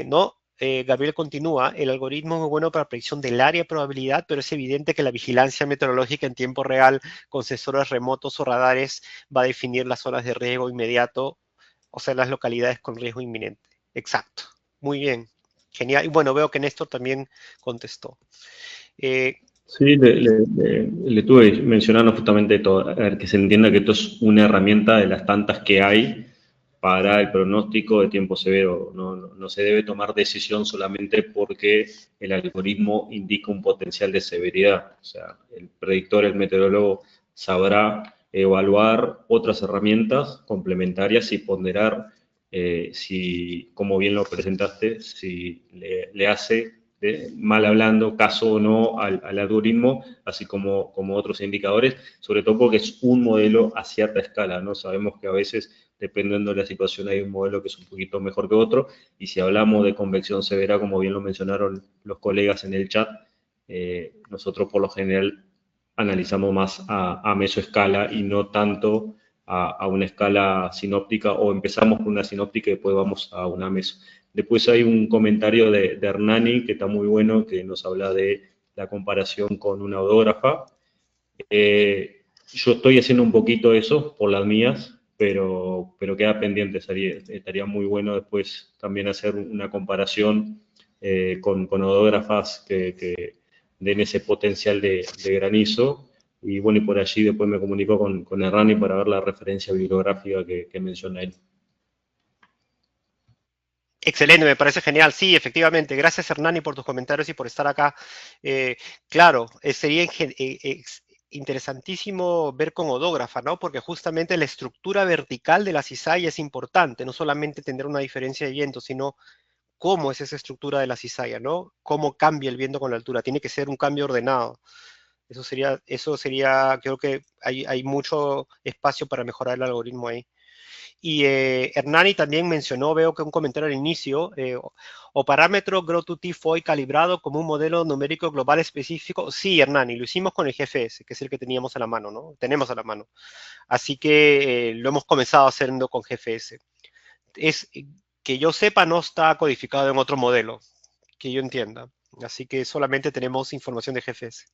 ¿no? Gabriel continúa, el algoritmo es muy bueno para predicción del área de probabilidad, pero es evidente que la vigilancia meteorológica en tiempo real con sensores remotos o radares va a definir las zonas de riesgo inmediato, o sea, las localidades con riesgo inminente. Exacto. Muy bien. Genial. Y bueno, veo que Néstor también contestó. Sí, le estuve mencionando justamente todo, a ver, que se entienda que esto es una herramienta de las tantas que hay para el pronóstico de tiempo severo. No se debe tomar decisión solamente porque el algoritmo indica un potencial de severidad. O sea, el predictor, el meteorólogo, sabrá evaluar otras herramientas complementarias y ponderar si, como bien lo presentaste, si le hace mal hablando, caso o no al algoritmo, así como otros indicadores, sobre todo porque es un modelo a cierta escala, ¿no? Sabemos que a veces, dependiendo de la situación, hay un modelo que es un poquito mejor que otro, y si hablamos de convección severa, como bien lo mencionaron los colegas en el chat, nosotros por lo general analizamos más a mesoescala y no tanto a una escala sinóptica, o empezamos con una sinóptica y después vamos a una meso. Después hay un comentario de Hernani que está muy bueno, que nos habla de la comparación con una odógrafa. Yo estoy haciendo un poquito eso por las mías, pero queda pendiente. Estaría muy bueno después también hacer una comparación con odógrafas que den ese potencial de granizo. Y bueno, y por allí después me comunico con Hernani para ver la referencia bibliográfica que menciona él. Excelente, me parece genial. Sí, efectivamente. Gracias, Hernani, por tus comentarios y por estar acá. Claro, sería interesantísimo ver con odógrafa, ¿no? Porque justamente la estructura vertical de la cizalla es importante, no solamente tener una diferencia de viento, sino cómo es esa estructura de la cizalla, ¿no? Cómo cambia el viento con la altura. Tiene que ser un cambio ordenado. Eso sería, creo que hay mucho espacio para mejorar el algoritmo ahí. Y Hernani también mencionó, veo que un comentario al inicio, o parámetro Grow2T fue calibrado como un modelo numérico global específico. Sí, Hernani, lo hicimos con el GFS, que es el que teníamos a la mano, ¿no? Tenemos a la mano. Así que lo hemos comenzado haciendo con GFS. Que yo sepa, no está codificado en otro modelo, que yo entienda. Así que solamente tenemos información de GFS.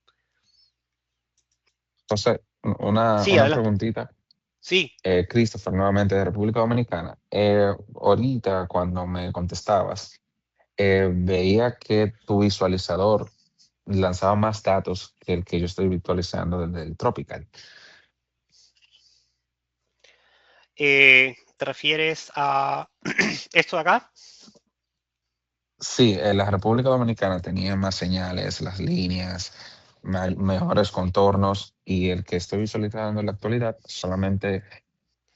Entonces, una Sí, adelante. preguntita. Sí. Christopher, nuevamente de República Dominicana. Ahorita, cuando me contestabas, veía que tu visualizador lanzaba más datos que el que yo estoy visualizando desde el Tropical. ¿Te refieres a esto de acá? Sí, la República Dominicana tenía más señales, las líneas, mejores contornos, y el que estoy visualizando en la actualidad solamente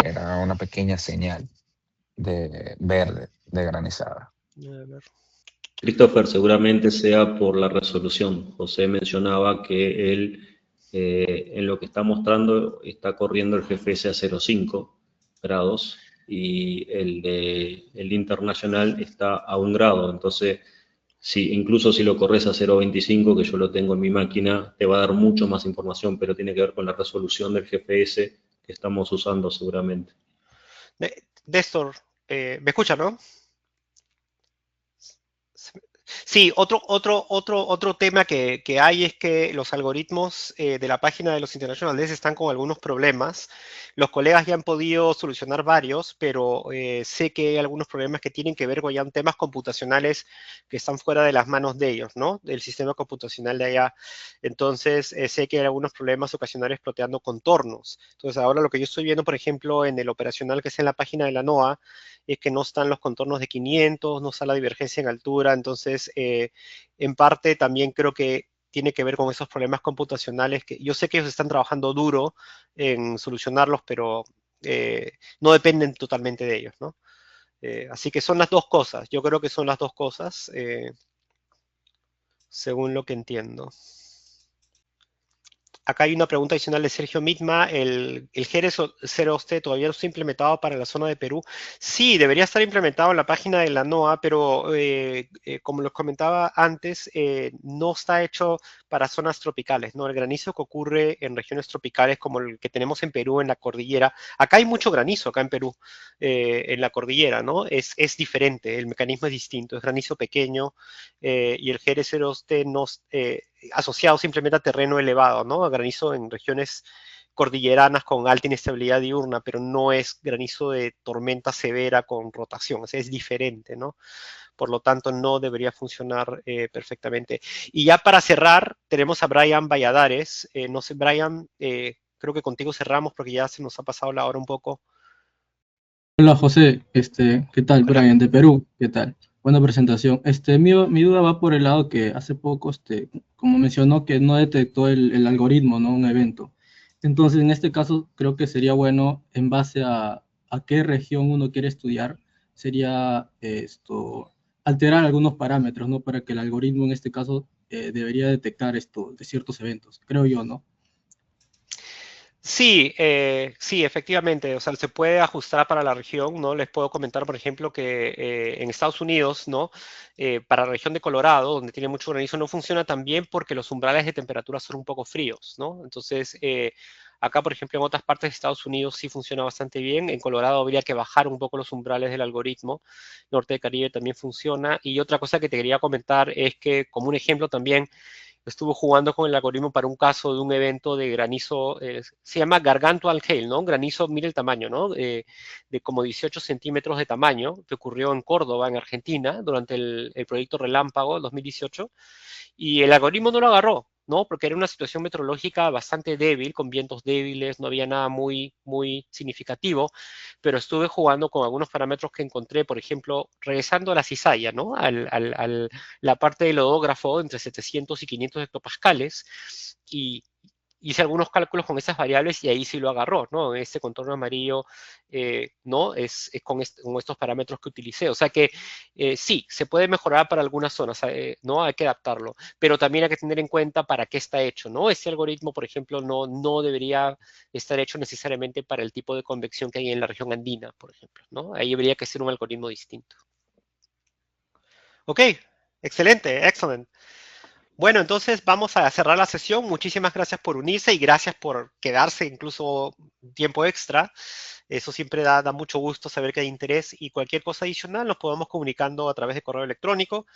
era una pequeña señal de verde, de granizada. Christopher, seguramente sea por la resolución. José mencionaba que él, en lo que está mostrando, está corriendo el GFS a 0,5 grados y el internacional está a 1 grado. Entonces, incluso si lo corres a 0,25, que yo lo tengo en mi máquina, te va a dar mucho más información, pero tiene que ver con la resolución del GPS que estamos usando seguramente. Néstor, ¿me escucha, no? Sí, otro tema que hay es que los algoritmos de la página de los International Desk están con algunos problemas. Los colegas ya han podido solucionar varios, pero sé que hay algunos problemas que tienen que ver con ya temas computacionales que están fuera de las manos de ellos, ¿no? Del sistema computacional de allá. Entonces, sé que hay algunos problemas ocasionales exploteando contornos. Entonces, ahora lo que yo estoy viendo, por ejemplo, en el operacional que es en la página de la NOAA, es que no están los contornos de 500, no está la divergencia en altura. Entonces, en parte también creo que tiene que ver con esos problemas computacionales que yo sé que ellos están trabajando duro en solucionarlos, pero no dependen totalmente de ellos, ¿no? Así que son las dos cosas. Yo creo que son las dos cosas, según lo que entiendo. Acá hay una pregunta adicional de Sergio Mitma. ¿El GR0T todavía no está implementado para la zona de Perú? Sí, debería estar implementado en la página de la NOAA, pero como les comentaba antes, no está hecho para zonas tropicales, ¿no? El granizo que ocurre en regiones tropicales como el que tenemos en Perú, en la cordillera. Acá hay mucho granizo, acá en Perú, en la cordillera, ¿no? Es diferente, el mecanismo es distinto, es granizo pequeño y el GR0T no asociado simplemente a terreno elevado, ¿no? A granizo en regiones cordilleranas con alta inestabilidad diurna, pero no es granizo de tormenta severa con rotación, o sea, es diferente, ¿no? Por lo tanto, no debería funcionar perfectamente. Y ya para cerrar, tenemos a Brian Valladares. No sé, Brian, creo que contigo cerramos porque ya se nos ha pasado la hora un poco. Hola José, ¿qué tal? Hola. Brian de Perú, ¿qué tal? Buena presentación. Mi duda va por el lado que hace poco, como mencionó, que no detectó el algoritmo, ¿no? Un evento. Entonces, en este caso, creo que sería bueno, en base a qué región uno quiere estudiar, sería alterar algunos parámetros, ¿no? Para que el algoritmo, en este caso, debería detectar esto de ciertos eventos, creo yo, ¿no? Sí, sí, efectivamente, o sea, se puede ajustar para la región, ¿no? Les puedo comentar, por ejemplo, que en Estados Unidos, ¿no? Para la región de Colorado, donde tiene mucho granizo, no funciona tan bien porque los umbrales de temperatura son un poco fríos, ¿no? Entonces, acá, por ejemplo, en otras partes de Estados Unidos sí funciona bastante bien. En Colorado habría que bajar un poco los umbrales del algoritmo. Norte de Caribe también funciona. Y otra cosa que te quería comentar es que, como un ejemplo también, estuvo jugando con el algoritmo para un caso de un evento de granizo, se llama Gargantual Hail, ¿no? Granizo, mire el tamaño, ¿no? De como 18 centímetros de tamaño, que ocurrió en Córdoba, en Argentina, durante el proyecto Relámpago 2018, y el algoritmo no lo agarró, ¿no? Porque era una situación meteorológica bastante débil, con vientos débiles, no había nada muy, muy significativo, pero estuve jugando con algunos parámetros que encontré, por ejemplo, regresando a la cizalla, ¿no? La parte del odógrafo entre 700 y 500 hectopascales, y hice algunos cálculos con esas variables y ahí sí lo agarró, ¿no? Este contorno amarillo, ¿no? Es con estos parámetros que utilicé. O sea que sí, se puede mejorar para algunas zonas, ¿no? Hay que adaptarlo, pero también hay que tener en cuenta para qué está hecho, ¿no? Este algoritmo, por ejemplo, no debería estar hecho necesariamente para el tipo de convección que hay en la región andina, por ejemplo, ¿no? Ahí habría que ser un algoritmo distinto. Ok, excelente, excelente. Bueno, entonces vamos a cerrar la sesión. Muchísimas gracias por unirse y gracias por quedarse incluso tiempo extra. Eso siempre da mucho gusto saber que hay interés y cualquier cosa adicional nos podemos comunicando a través de correo electrónico.